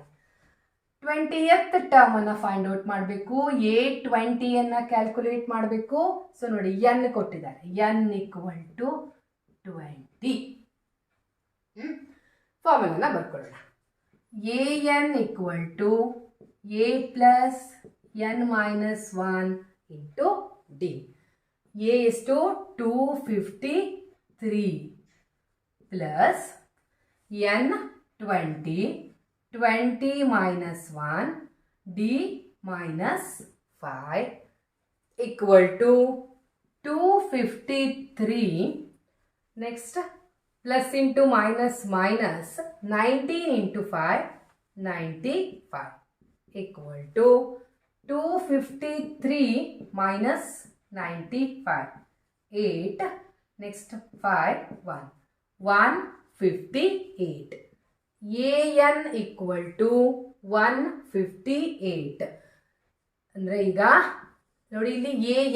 20th term ಅನ್ನ ಫೈಂಡ್ ಔಟ್ ಮಾಡಬೇಕು. A20 ಅನ್ನ ಕ್ಯಾಲ್ಕುಲೇಟ್ ಮಾಡಬೇಕು. ಸೊ ನೋಡಿ ಎನ್ ಕೊಟ್ಟಿದ್ದಾರೆ. N equal to 20. ಫಾರ್ಮುಲಾನ ಬರ್ಕೊಳ್ಳೋಣ. N equal to A plus N minus 1 into D. A ಎಷ್ಟು 253 plus N 20, 20 minus 1, d minus 5 equal to 253. Next plus into minus minus 19 into 5, 95 equal to 253 minus 95, 8. Next 5, 1, 158. N equal to 158. ಅಂದರೆ ಈಗ ನೋಡಿ ಇಲ್ಲಿ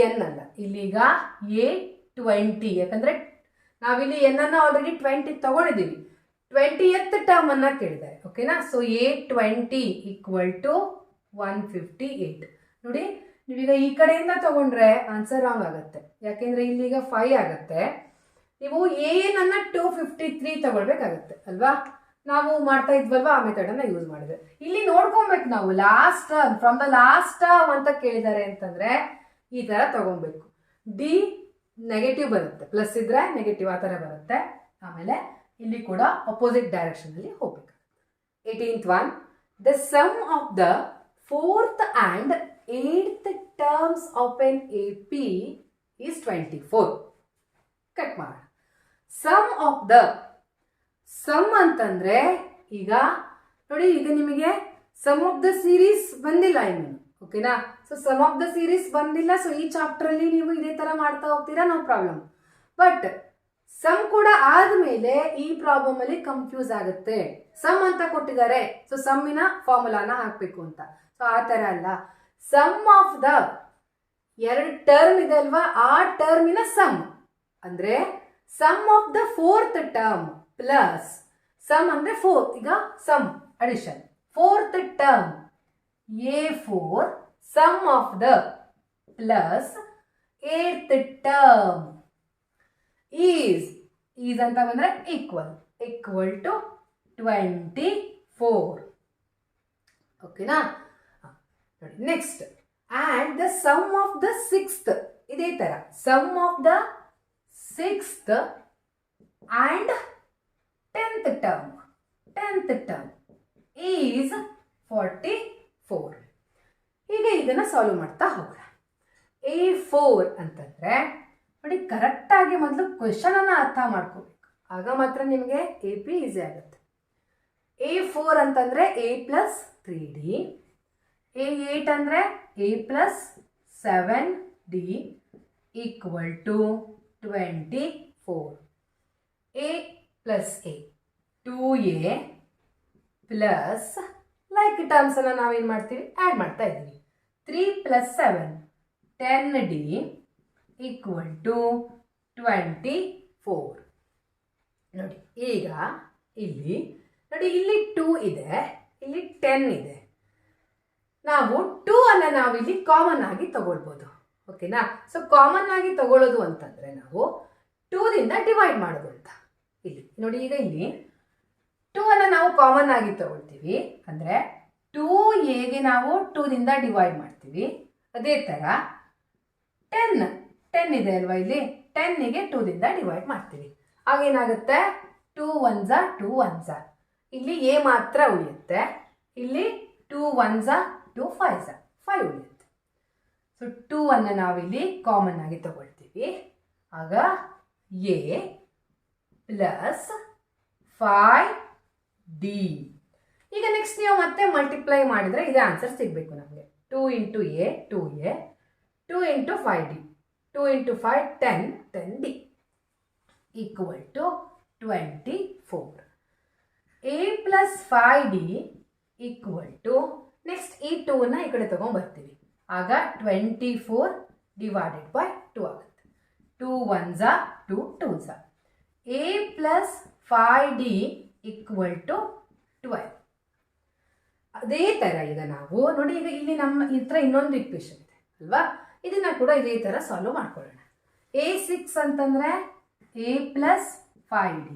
N ಅಲ್ಲ, ಇಲ್ಲಿಗ A20. ಯಾಕಂದರೆ ನಾವಿಲ್ಲಿ ಎನ್ನನ್ನು already 20 ತಗೊಂಡಿದ್ದೀವಿ. 20th term ಅನ್ನ ಕೇಳಿದ್ದಾರೆ. ಓಕೆನಾ. So A20 equal to 158. ನೋಡಿ ನೀವೀಗ ಈ ಕಡೆಯಿಂದ ತಗೊಂಡ್ರೆ ಆನ್ಸರ್ ರಾಂಗ್ ಆಗುತ್ತೆ. ಯಾಕೆಂದರೆ ಇಲ್ಲಿಗ 5 ಆಗುತ್ತೆ. ನೀವು ಎನ್ ಅನ್ನ 253 ತಗೊಳ್ಬೇಕಾಗತ್ತೆ ಅಲ್ವಾ. ನಾವು ಮಾಡ್ತಾ ಇದ್ವಲ್ವಾ ಆ ಮೆಥಡನ್ನು ಯೂಸ್ ಮಾಡಿದ್ರೆ. ಇಲ್ಲಿ ನೋಡ್ಕೊಬೇಕು ನಾವು last term from the last term ಅಂತ ಕೇಳಿದ್ದಾರೆ ಅಂತಂದ್ರೆ ಈ ಥರ ತಗೊಬೇಕು. ಡಿ ನೆಗೆಟಿವ್ ಬರುತ್ತೆ, ಪ್ಲಸ್ ಇದ್ರೆ ನೆಗೆಟಿವ್ ಆ ಥರ ಬರುತ್ತೆ. ಆಮೇಲೆ ಇಲ್ಲಿ ಕೂಡ ಅಪೋಸಿಟ್ ಡೈರೆಕ್ಷನ್ ಅಲ್ಲಿ ಹೋಗ್ಬೇಕು. 18th one, the sum of the 4th and 8th terms of an AP is 24. Cut ಮಾಡೋಣ. ಸಮ್ ಆಫ್ ದ ಸಮ್ ಅಂತಂದ್ರೆ ಈಗ ನೋಡಿ, ಈಗ ನಿಮಗೆ ಸಮ್ ಆಫ್ ದ ಸೀರೀಸ್ ಬಂದಿಲ್ಲ ಇನ್ನು, ಓಕೆನಾ? So sum of the series ಬಂದಿಲ್ಲ. ಸೊ ಈ ಚಾಪ್ಟರ್ ಅಲ್ಲಿ ನೀವು ಇದೇ ತರ ಮಾಡ್ತಾ ಹೋಗ್ತೀರಾ, ನೋ ಪ್ರಾಬ್ಲಮ್. ಬಟ್ ಸಮ್ ಕೂಡ ಆದ್ಮೇಲೆ ಈ ಪ್ರಾಬ್ಲಮ್ ಅಲ್ಲಿ ಕನ್ಫ್ಯೂಸ್ ಆಗುತ್ತೆ. ಸಮ್ ಅಂತ ಕೊಟ್ಟಿದ್ದಾರೆ, ಸೊ ಸಮ್ಮಿನ ಫಾರ್ಮುಲಾನ ಹಾಕ್ಬೇಕು ಅಂತ. ಸೊ ಆ ತರ ಅಲ್ಲ. ಸಮ್ ಆಫ್ ದ 2 ಟರ್ಮ್ ಇದೆ ಅಲ್ವಾ, ಆ ಟರ್ಮಿನ ಸಮ್ ಅಂದ್ರೆ sum of the 4th term plus sum ಅಂದ್ರೆ 4, ಈಗ sum addition 4th term A4 sum of the plus 8th term is ಅಂತ ಬಂದ್ರೆ ಈಕ್ವಲ್ ಟು 24. ಓಕೆನಾ? Next, and the sum of the 6th ಇದೇ ತರ sum of the 6th and 10th term is 44. ಈಗ ಇದನ್ನ solve ಮಾಡ್ತಾ ಹೋಗೋಣ. A4 ಅಂತಂದ್ರೆ ನೋಡಿ, ಕರೆಕ್ಟ್ ಆಗಿ ಮೊದಲು ಕ್ವೆಶನ್ ಅನ್ನ ಅರ್ಥ ಮಾಡ್ಕೋಬೇಕು, ಆಗ ಮಾತ್ರ ನಿಮಗೆ AP ಈಸಿ ಆಗುತ್ತೆ. A4 ಅಂತಂದ್ರೆ A ಪ್ಲಸ್ 3D, A8 ಅಂದರೆ A plus 7D equal to 24. A plus A 2A plus like terms ಅನ್ನ ನಾವೇನು ಮಾಡ್ತೀವಿ, ಆ್ಯಡ್ ಮಾಡ್ತಾ ಇದ್ದೀವಿ. 3 ಪ್ಲಸ್ 7 10D ಈಕ್ವಲ್ ಟು 24. ನೋಡಿ, ಈಗ ಇಲ್ಲಿ ನೋಡಿ, ಇಲ್ಲಿ 2 ಇದೆ, ಇಲ್ಲಿ 10 ಇದೆ. ನಾವು 2 ಅನ್ನ ನಾವಿಲ್ಲಿ ಕಾಮನ್ ಆಗಿ ತಗೊಳ್ಬೋದು, ಓಕೆನಾ? ಸೊ ಕಾಮನ್ ಆಗಿ ತಗೊಳ್ಳೋದು ಅಂತಂದ್ರೆ ನಾವು 2 ದಿಂದ ಡಿವೈಡ್ ಮಾಡೋದು ಅಂತ. ಇಲ್ಲಿ ನೋಡಿ, ಈಗ ಇಲ್ಲಿ 2 ಅನ್ನ ನಾವು ಕಾಮನ್ ಆಗಿ ತಗೊಳ್ತೀವಿ ಅಂದ್ರೆ 2Aಗೆ ನಾವು 2 ದಿಂದ ಡಿವೈಡ್ ಮಾಡ್ತೀವಿ. ಅದೇ ತರ 10 ಇದೆ ಅಲ್ವಾ, ಇಲ್ಲಿ 10ಗೆ 2 ದಿಂದ ಡಿವೈಡ್ ಮಾಡ್ತೀವಿ. ಆಗೇನಾಗುತ್ತೆ, 2 1s 2 1s, ಇಲ್ಲಿ A ಮಾತ್ರ ಉಳಿಯುತ್ತೆ. ಇಲ್ಲಿ 2 1s 2 5s 5 ಉಳಿಯುತ್ತೆ. ಸೊ 2 ಅನ್ನು ನಾವಿಲ್ಲಿ ಕಾಮನ್ ಆಗಿ ತಗೊಳ್ತೀವಿ. ಆಗ A ಪ್ಲಸ್ 5D. ಈಗ ನೆಕ್ಸ್ಟ್ ನೀವು ಮತ್ತೆ ಮಲ್ಟಿಪ್ಲೈ ಮಾಡಿದ್ರೆ ಇದೇ ಆನ್ಸರ್ ಸಿಗಬೇಕು ನಮಗೆ. 2 into A 2A, 2 into 5D, 2 into 5 10, 10D equal to 24. A plus 5D equal to, next ಈ 2ನ ಈ ಕಡೆ ತಗೊಂಡ್ಬರ್ತೀವಿ. ಆಗ 24 ಡಿವೈಡೆಡ್ ಬೈ 2 ಆಗುತ್ತೆ. 2 1s 2 2s. A plus 5D equal to 12. ಅದೇ ಥರ ಈಗ ನಾವು ನೋಡಿ, ಈಗ ಇಲ್ಲಿ ನಮ್ಮ ಹತ್ರ ಇನ್ನೊಂದು ಇಕ್ವೇಷನ್ ಇದೆ ಅಲ್ವಾ, ಇದನ್ನ ಕೂಡ ಇದೇ ಥರ ಸಾಲ್ವ್ ಮಾಡ್ಕೊಳ್ಳೋಣ. A6 ಅಂತಂದರೆ A ಪ್ಲಸ್ 5D,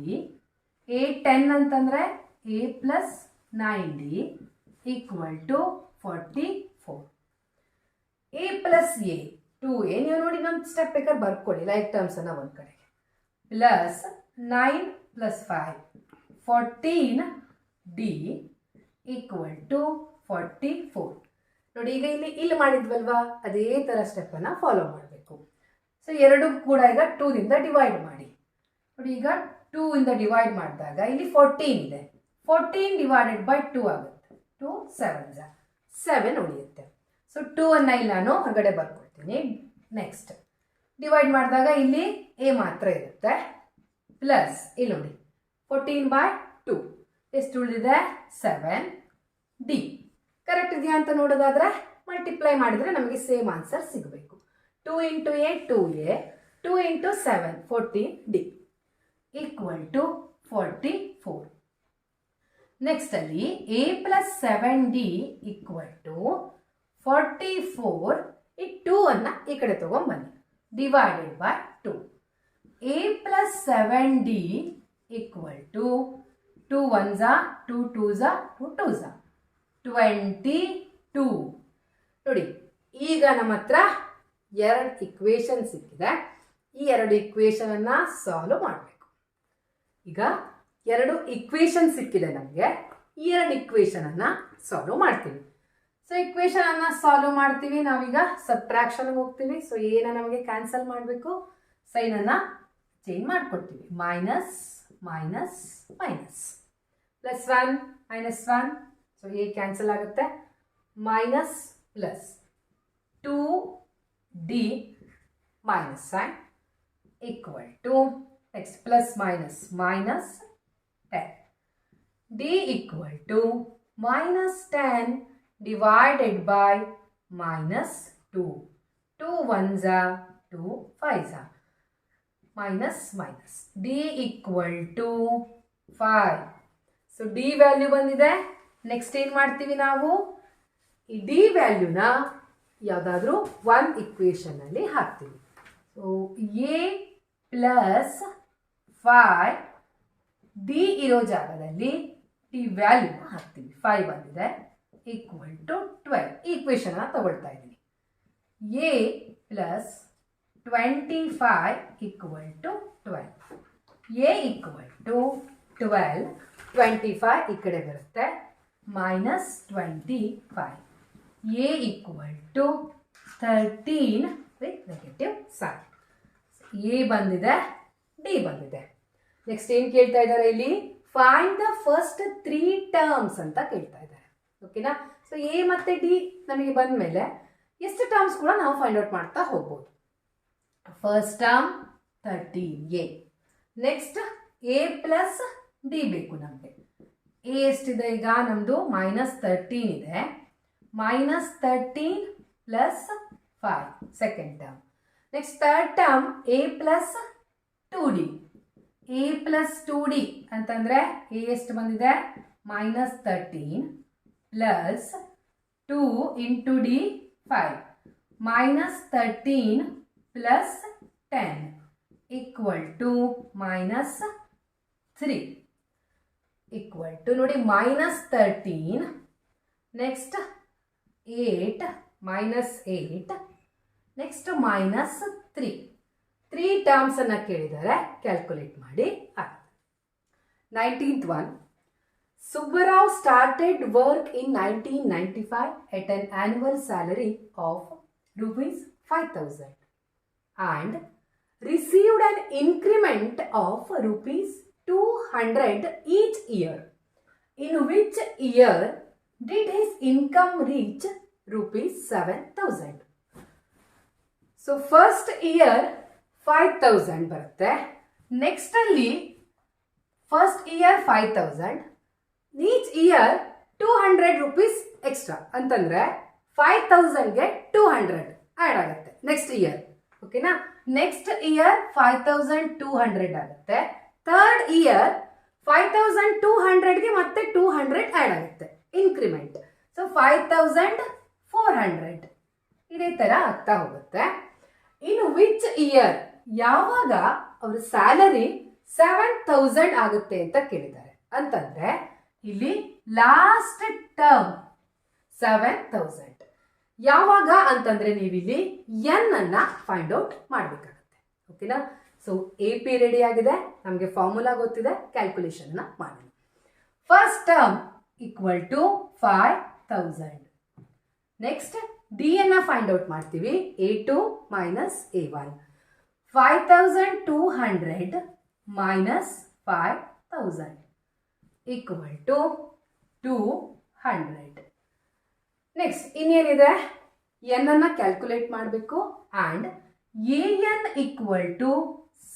A10 ಅಂತಂದರೆ A plus 9D equal to 44. A plus A 2A, ನೀವು ನೋಡಿ ಇನ್ನೊಂದು ಸ್ಟೆಪ್ ಬೇಕಾದ್ರೆ ಬರ್ಕೊಳ್ಳಿ, ಲೈಕ್ ಟರ್ಮ್ಸ್ ಅನ್ನ ಒಂದು ಕಡೆಗೆ, plus 9 plus 5 14D equal to 44. ನೋಡಿ, ಈಗ ಇಲ್ಲಿ ಮಾಡಿದ್ವಲ್ವಾ, ಅದೇ ಥರ ಸ್ಟೆಪ್ಪನ್ನು ಫಾಲೋ ಮಾಡಬೇಕು. ಸೊ ಎರಡು ಕೂಡ ಈಗ 2 ದಿಂದ ಡಿವೈಡ್ ಮಾಡಿ. ನೋಡಿ, ಈಗ 2 ಇಂದ ಡಿವೈಡ್ ಮಾಡಿದಾಗ ಇಲ್ಲಿ 14 ಇದೆ, 14 ಡಿವೈಡೆಡ್ ಬೈ 2 ಆಗುತ್ತೆ. 2 7s 7 ಉಳಿಯುತ್ತೆ. ಸೊ 2 ಅನ್ನು ಇಲ್ಲಿ ನಾನು ಹೊರಗಡೆ ಬರ್ಕೊಳ್ತೀನಿ. ನೆಕ್ಸ್ಟ್ ಡಿವೈಡ್ ಮಾಡಿದಾಗ ಇಲ್ಲಿ A ಮಾತ್ರ ಇರುತ್ತೆ, ಪ್ಲಸ್ ಇಲ್ಲಿ ನೋಡಿ 14 ಬೈ 2 ಎಷ್ಟು ಉಳಿದಿದೆ, 7D. ಕರೆಕ್ಟ್ ಇದೆಯಾ ಅಂತ ನೋಡೋದಾದ್ರೆ ಮಲ್ಟಿಪ್ಲೈ ಮಾಡಿದರೆ ನಮಗೆ ಸೇಮ್ ಆನ್ಸರ್ ಸಿಗಬೇಕು. 2 into A 2A, 2 into 7 14D equal to 44. Next ಅಲ್ಲಿ A plus 7D equal to 44. ಈ 2 ಅನ್ನ ಈ ಕಡೆ ತಗೊಂಡ್ಬನ್ನಿ, divided by 2. A plus 7D equal to 2 1s 2 2s 2 2s 22. ನೋಡಿ, ಈಗ ನಮ್ಮ ಹತ್ರ ಎರಡು ಇಕ್ವೇಶನ್ ಸಿಕ್ಕಿದೆ. ಈ ಎರಡು ಇಕ್ವೇಶನನ್ನು ಸಾಲ್ವ್ ಮಾಡಬೇಕು. ಈಗ ಎರಡು ಇಕ್ವೇಶನ್ ಸಿಕ್ಕಿದೆ ನಮಗೆ. ಈ ಎರಡು ಇಕ್ವೇಶನನ್ನು ಸಾಲ್ವ್ ಮಾಡ್ತೀವಿ. ಸೊ ಇಕ್ವೇಶನನ್ನು ಸಾಲ್ವ್ ಮಾಡ್ತೀವಿ. ನಾವೀಗ ಸಬ್ಟ್ರಾಕ್ಷನ್ಗೆ ಹೋಗ್ತೀವಿ. ಸೊ ಏನ ನಮಗೆ ಕ್ಯಾನ್ಸಲ್ ಮಾಡಬೇಕು, ಸೈನನ್ನು ಚೇಂಜ್ ಮಾಡಿಕೊಡ್ತೀವಿ. Minus minus minus, plus 1 minus 1. So A cancel ಆಗುತ್ತೆ. Minus plus 2d minus sign equal to, next plus minus minus 10. D equal to minus 10 divided by minus 2. 2 1s are 2 5s are. Minus minus. D equal to 5. So D value ಬಂದಿದೆ. Next ಏನು ಮಾಡ್ತೀವಿ ನಾವು, ಈ D ವ್ಯಾಲ್ಯೂನ ಯಾವುದಾದ್ರೂ ಒಂದು ಇಕ್ವೇಷನಲ್ಲಿ ಹಾಕ್ತೀವಿ. So A plus 5 D ಇರೋ ಜಾಗದಲ್ಲಿ ಟಿ ವ್ಯಾಲ್ಯೂನ ಹಾಕ್ತೀವಿ. 5 ಬಂದಿದೆ, ಈಕ್ವಲ್ ಟು 12. ಈ ಇಕ್ವೇಷನ್ನ ತಗೊಳ್ತಾ ಇದ್ದೀನಿ. A plus 25 equal to 12. A equal to 12, 25 ಈ ಕಡೆ ಬರುತ್ತೆ, minus 25. A equal to 13 with negative sign. A ಬಂದಿದೆ, D ಬಂದಿದೆ. ನೆಕ್ಸ್ಟ್ ಏನು ಕೇಳ್ತಾ ಇದ್ದಾರೆ ಇಲ್ಲಿ, ಫೈಂಡ್ ದ ಫಸ್ಟ್ 3 ಟರ್ಮ್ಸ್ ಅಂತ ಕೇಳ್ತಾ ಇದ್ದಾರೆ. ಓಕೆನಾ. ಸೊ ಎ ಮತ್ತು ಡಿ ನಮಗೆ ಬಂದ ಮೇಲೆ ಎಷ್ಟು ಟರ್ಮ್ಸ್ ಕೂಡ ನಾವು ಫೈಂಡ್ ಔಟ್ ಮಾಡ್ತಾ ಹೋಗ್ಬೋದು. First term 13a. Next A plus D ಬೇಕು ನಮಗೆ. ಎ ಎಷ್ಟಿದೆ ಈಗ ನಮ್ಮದು ಮೈನಸ್ 13 ಇದೆ. minus 13 plus 5, second term. Next third term, a plus 2d. a plus 2d ಅಂತಂದ್ರೆ a ಎಷ್ಟು ಬಂದಿದೆ, minus 13 plus 2 into d 5. minus 13 plus 10 equal to minus 3 equal to, ನೋಡಿ minus 13, next 8 minus 8, next minus 3. 3 terms ಅನ್ನ ಕೇಳಿದರೆ calculate ಮಾಡಿ. 19th one. Subbarao started work in 1995 at an annual salary of rupees 5,000 and received an increment of rupees 200 each year. In which year did his income reach rupees 7,000? So first year 5,000 ಬರುತ್ತೆ. Next ಅಲ್ಲಿ first year 5,000, each year 200 rupees extra ಅಂತಂದ್ರೆ 5,000ಗೆ 200 add ಆಗುತ್ತೆ next year. ಓಕೆನಾ. Next year 5,200 ಆಗುತ್ತೆ. Third year 5,200ಗೆ ಮತ್ತೆ 200 add ಆಗುತ್ತೆ, increment. So 5,400 ಇದೇ ಥರ ಆಗ್ತಾ ಹೋಗುತ್ತೆ. ಇನ್ನು ವಿಚ್ ಇಯರ್, ಯಾವಾಗ ಅವ್ರ ಸ್ಯಾಲರಿ 7,000 ಆಗುತ್ತೆ ಅಂತ ಕೇಳಿದ್ದಾರೆ ಅಂತಂದ್ರೆ ಇಲ್ಲಿ ಲಾಸ್ಟ್ ಟರ್ಮ್ 7,000 ಯಾವಾಗ ಅಂತಂದ್ರೆ ನೀವಿಲ್ಲಿ ಎನ್ ಅನ್ನ ಫೈಂಡ್ ಔಟ್ ಮಾಡಬೇಕಾಗುತ್ತೆ. ಓಕೆನಾ. ಸೊ ಎ ಪಿ ರೆಡಿ ಆಗಿದೆ, ನಮಗೆ ಫಾರ್ಮುಲಾ ಗೊತ್ತಿದೆ, ಕ್ಯಾಲ್ಕುಲೇಷನ್ ಮಾಡೋಣ. First term equal to 5,000. Next D ಅನ್ನ ಫೈಂಡ್ ಔಟ್ ಮಾಡ್ತೀವಿ. A2 minus A1. 5,200 minus 5,000 equal to 200. Next ಇನ್ನೇನಿದೆ, ಎನ್ ಅನ್ನ ಕ್ಯಾಲ್ಕುಲೇಟ್ ಮಾಡಬೇಕು. And AN equal to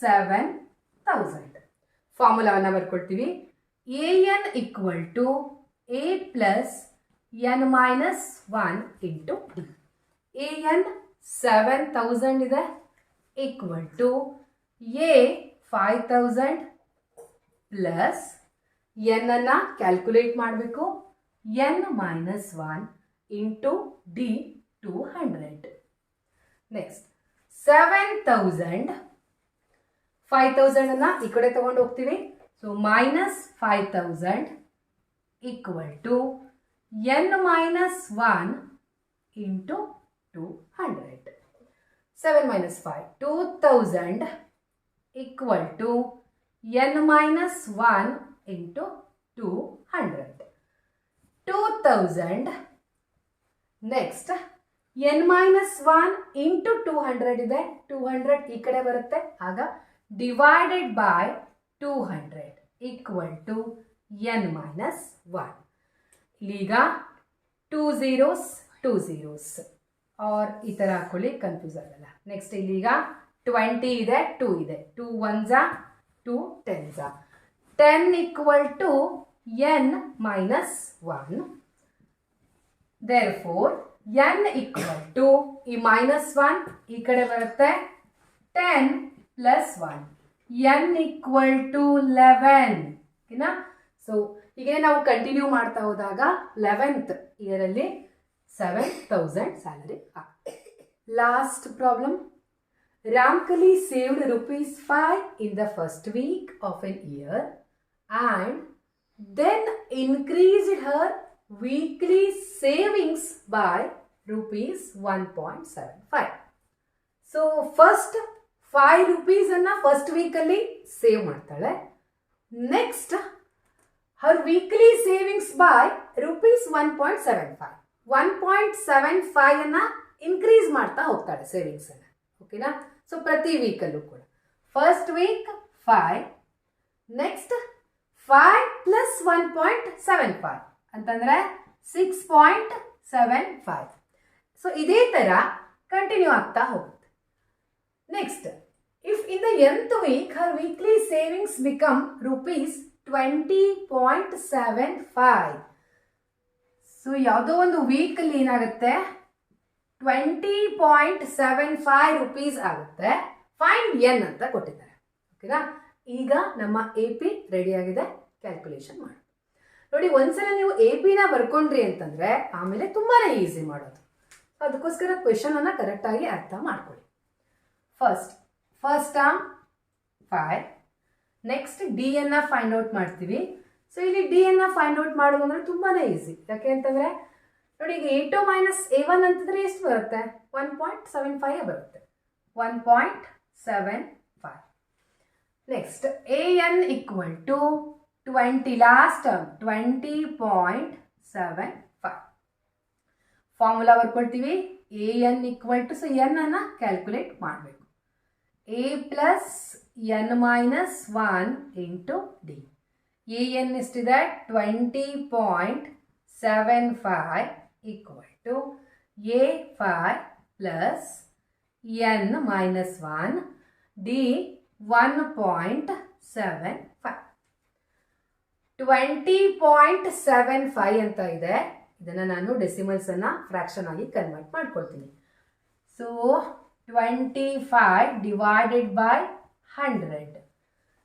7,000. ಫಾರ್ಮುಲಾವನ್ನು ಬರ್ಕೊಳ್ತೀವಿ. AN equal to A plus n minus 1 into D. AN 7,000 ಇದೆ, equal to A 5,000 plus n ಅನ್ನ calculate ಮಾಡಬೇಕು, n minus 1 into D 200. Next 7,000, 5,000 ಅನ್ನ ಈ ಕಡೆ ತಗೊಂಡು ಹೋಗ್ತೀವಿ. So minus 5000 equal to n minus 1 into 200. 7 minus 5, 2000 equal to n minus 1 into 200. 2000 next n minus 1 into 200 ಇದೆ 200 ಈ ಕಡೆ ಬರುತ್ತೆ ಆಗ divided by 200 equal to n minus 1. ಈಗ 2 zeros और ಈ ತರ ಹಾಕೊಳ್ಳಿ ಕನ್ಫ್ಯೂಸ್ ಆಗಲ್ಲ. ನೆಕ್ಸ್ಟ್ ಇಲ್ಲಿಗ 20 ಇದೆ 2 ಇದೆ 2 1s 2 10s 10 equal to n minus 1. therefore n equal to ಈ minus 1 ಈ ಕಡೆ ಬರುತ್ತೆ 10 plus 1 n equal to 11 ಓಕೆನಾ. ಸೊ ಹೀಗೆ ನಾವು ಕಂಟಿನ್ಯೂ ಮಾಡ್ತಾ ಹೋದಾಗ 11th ಇಯರ್ ಅಲ್ಲಿ 7,000 ಸ್ಯಾಲರಿ ಆಗುತ್ತೆ. Last problem. Ramkali saved rupees 5 in the first week of an year and then increased her weekly savings by rupees 1.75. So first 5 rupees ಅನ್ನ first ವೀಕಲ್ಲಿ save ಮಾಡ್ತಾಳೆ. Next Har weekly savings by rupees 1.75. 1.75 ಅನ್ನ increase ಮಾಡ್ತಾ ಹೋಗ್ತಾಳೆ savings ಅನ್ನ. ಓಕೆನಾ. So ಪ್ರತಿ ವೀಕಲ್ಲೂ ಕೂಡ ಫಸ್ಟ್ ವೀಕ್ 5 ನೆಕ್ಸ್ಟ್ 5 ಪ್ಲಸ್ 1.75 ಅಂತಂದ್ರೆ 6.75. ಸೊ ಇದೇ ತರ ಕಂಟಿನ್ಯೂ ಆಗ್ತಾ ಹೋಗುತ್ತೆ. Next if in the nth week her weekly savings become rupees 20.75. So ಯಾವುದೋ ಒಂದು ವೀಕಲ್ಲಿ ಏನಾಗುತ್ತೆ 20.75 rupees ಆಗುತ್ತೆ. ಫೈಂಡ್ ಎನ್ ಅಂತ ಕೊಟ್ಟಿದ್ದಾರೆ. ಓಕೆನಾ. ಈಗ ನಮ್ಮ AP ರೆಡಿ ಆಗಿದೆ. ಕ್ಯಾಲ್ಕುಲೇಷನ್ ಮಾಡಿ ನೋಡಿ. ಒಂದ್ಸಲ ನೀವು AP ನ ಬರ್ಕೊಂಡ್ರಿ ಅಂತಂದ್ರೆ ಆಮೇಲೆ ತುಂಬಾನೇ ಈಸಿ ಮಾಡೋದು. ಅದಕ್ಕೋಸ್ಕರ ಕ್ವೆಶನ್ ಅನ್ನ ಕರೆಕ್ಟ್ ಆಗಿ ಅರ್ಥ ಮಾಡ್ಕೊಳ್ಳಿ. First term 5. ನೆಕ್ಸ್ಟ್ ಡಿ ಅನ್ನ ಫೈಂಡ್ ಔಟ್ ಮಾಡ್ತೀವಿ. ಸೊ ಇಲ್ಲಿ ಡಿ ಅನ್ನ ಫೈಂಡ್ ಔಟ್ ಮಾಡೋದು ಅಂದ್ರೆ ತುಂಬಾನೇ ಈಸಿ. ಯಾಕೆ ಅಂತಂದ್ರೆ ನೋಡಿ, ಈಗ A2 ಮೈನಸ್ A1 ಅಂತಂದ್ರೆ ಎಷ್ಟು ಬರುತ್ತೆ? 1.75 ಬರುತ್ತೆ. 1.75. Next AN equal to 20 last term 20.75. Formula ಬರ್ಕೊಳ್ತೀವಿ. AN equal to, so N ಅನ್ನ ಕ್ಯಾಲ್ಕುಲೇಟ್ ಮಾಡಬೇಕು. A plus n minus 1 into D. AN ಎಷ್ಟಿದೆ? 20.75 equal to A5 plus n minus 1 D 1.75. 20.75 ಅಂತ ಇದೆ. ಇದನ್ನ ನಾನು ಡೆಸಿಮಲ್ಸ್ ಅನ್ನ ಫ್ರಾಕ್ಷನ್ ಆಗಿ ಕನ್ವರ್ಟ್ ಮಾಡ್ಕೊಳ್ತೀನಿ. So 25 divided by 100.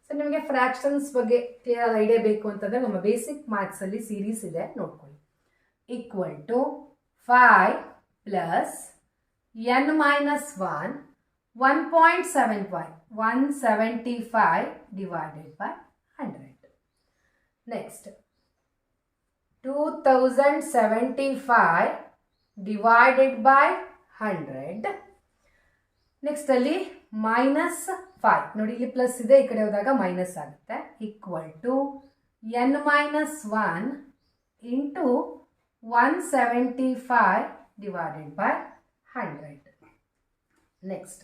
ಸೊ ನಿಮಗೆ ಫ್ರಾಕ್ಷನ್ಸ್ ಬಗ್ಗೆ ಕ್ಲಿಯರ್ ಐಡಿಯಾ ಬೇಕು ಅಂತಂದ್ರೆ ನಮ್ಮ ಬೇಸಿಕ್ ಮ್ಯಾಥ್ಸ್ ಅಲ್ಲಿ ಸೀರೀಸ್ ಇದೆ, ನೋಡ್ಕೊಳ್ಳಿ. Equal to 5 plus n minus 1 1.75 175 divided by 100. Next 2075 divided by 100. Next ಅಲ್ಲಿ ಮೈನಸ್ 5 ನೋಡಿ, ಇಲ್ಲಿ ಪ್ಲಸ್ ಇದೆ, ಈ ಕಡೆ ಹೋದಾಗ ಮೈನಸ್ ಆಗುತ್ತೆ. Equal to n minus 1 into 175 divided by 100. Next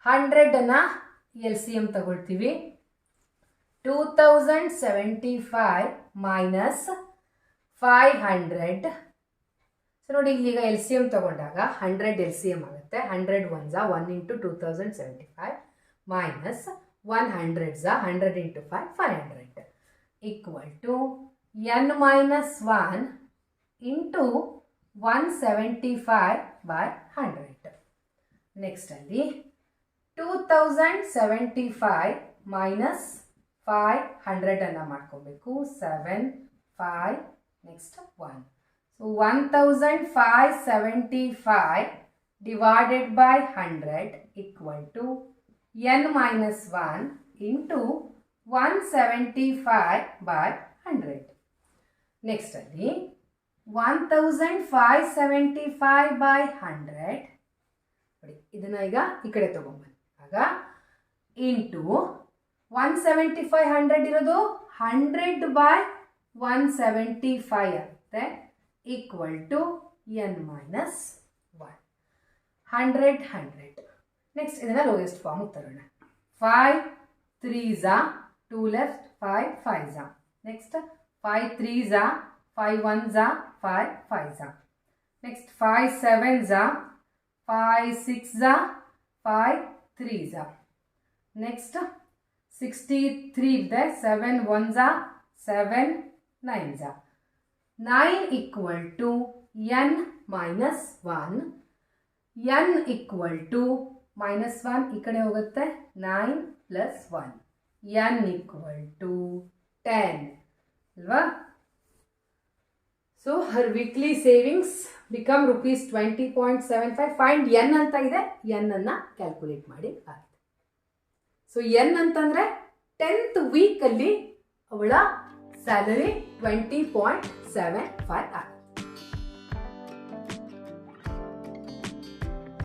100 ಅನ್ನ LCM ತಗೊಳ್ತೀವಿ. 2075 ಮೈನಸ್ 500. ಸೊ ನೋಡಿ, ಇಲ್ಲಿಗ LCM ತಗೊಂಡಾಗ 100 LCM ಆಗುತ್ತೆ. 100 1s 1 into 2075 minus 100s 100 into 5 500 equal to n minus 1 into 175 by 100. Next ಅಲ್ಲಿ 2075 ಮೈನಸ್ 500 ಅನ್ನ ಮಾಡ್ಕೋಬೇಕು. 7 5 next 1. So 1575 divided by 100 equal to n minus 1 into 175/100. Next ಅಲ್ಲಿ 1575/100 ನೋಡಿ, ಇದನ್ನ ಈಗ ಈ ಕಡೆ ತಗೊಂಬನ್ನಿ. ಆಗ ಇಂಟು 175 ಇರೋದು 100/175 ಆಗುತ್ತೆ, equal to n minus 1. 100. Next ಇದನ್ನ ಲೋಯೆಸ್ಟ್ ಫಾರ್ಮ್ ತರೋಣ. 5 3s 2 left, 5 5s. Next 5 3s 5 1s 5 5s. Next 5 7s 5 6s 5 3s. Next 63 ಇದೆ, 7 1s 7 9s. 9 equal to n minus 1. n equal to minus 1 ಈ ಕಡೆ ಹೋಗುತ್ತೆ, 9 ಪ್ಲಸ್ 1. n ಈಕ್ವಲ್ ಟು 10 ಅಲ್ವಾ? So her weekly savings become ₹20.75. Find n ಅಂತ ಇದೆ, n ಅನ್ನ calculate ಮಾಡಿ ಆಗಿದೆ. ಸೊ n ಅಂತಂದ್ರೆ 10th ವೀಕ್ ಅಲ್ಲಿ ಅವಳ ಸ್ಯಾಲರಿ 20.75 ಆಗಿದೆ.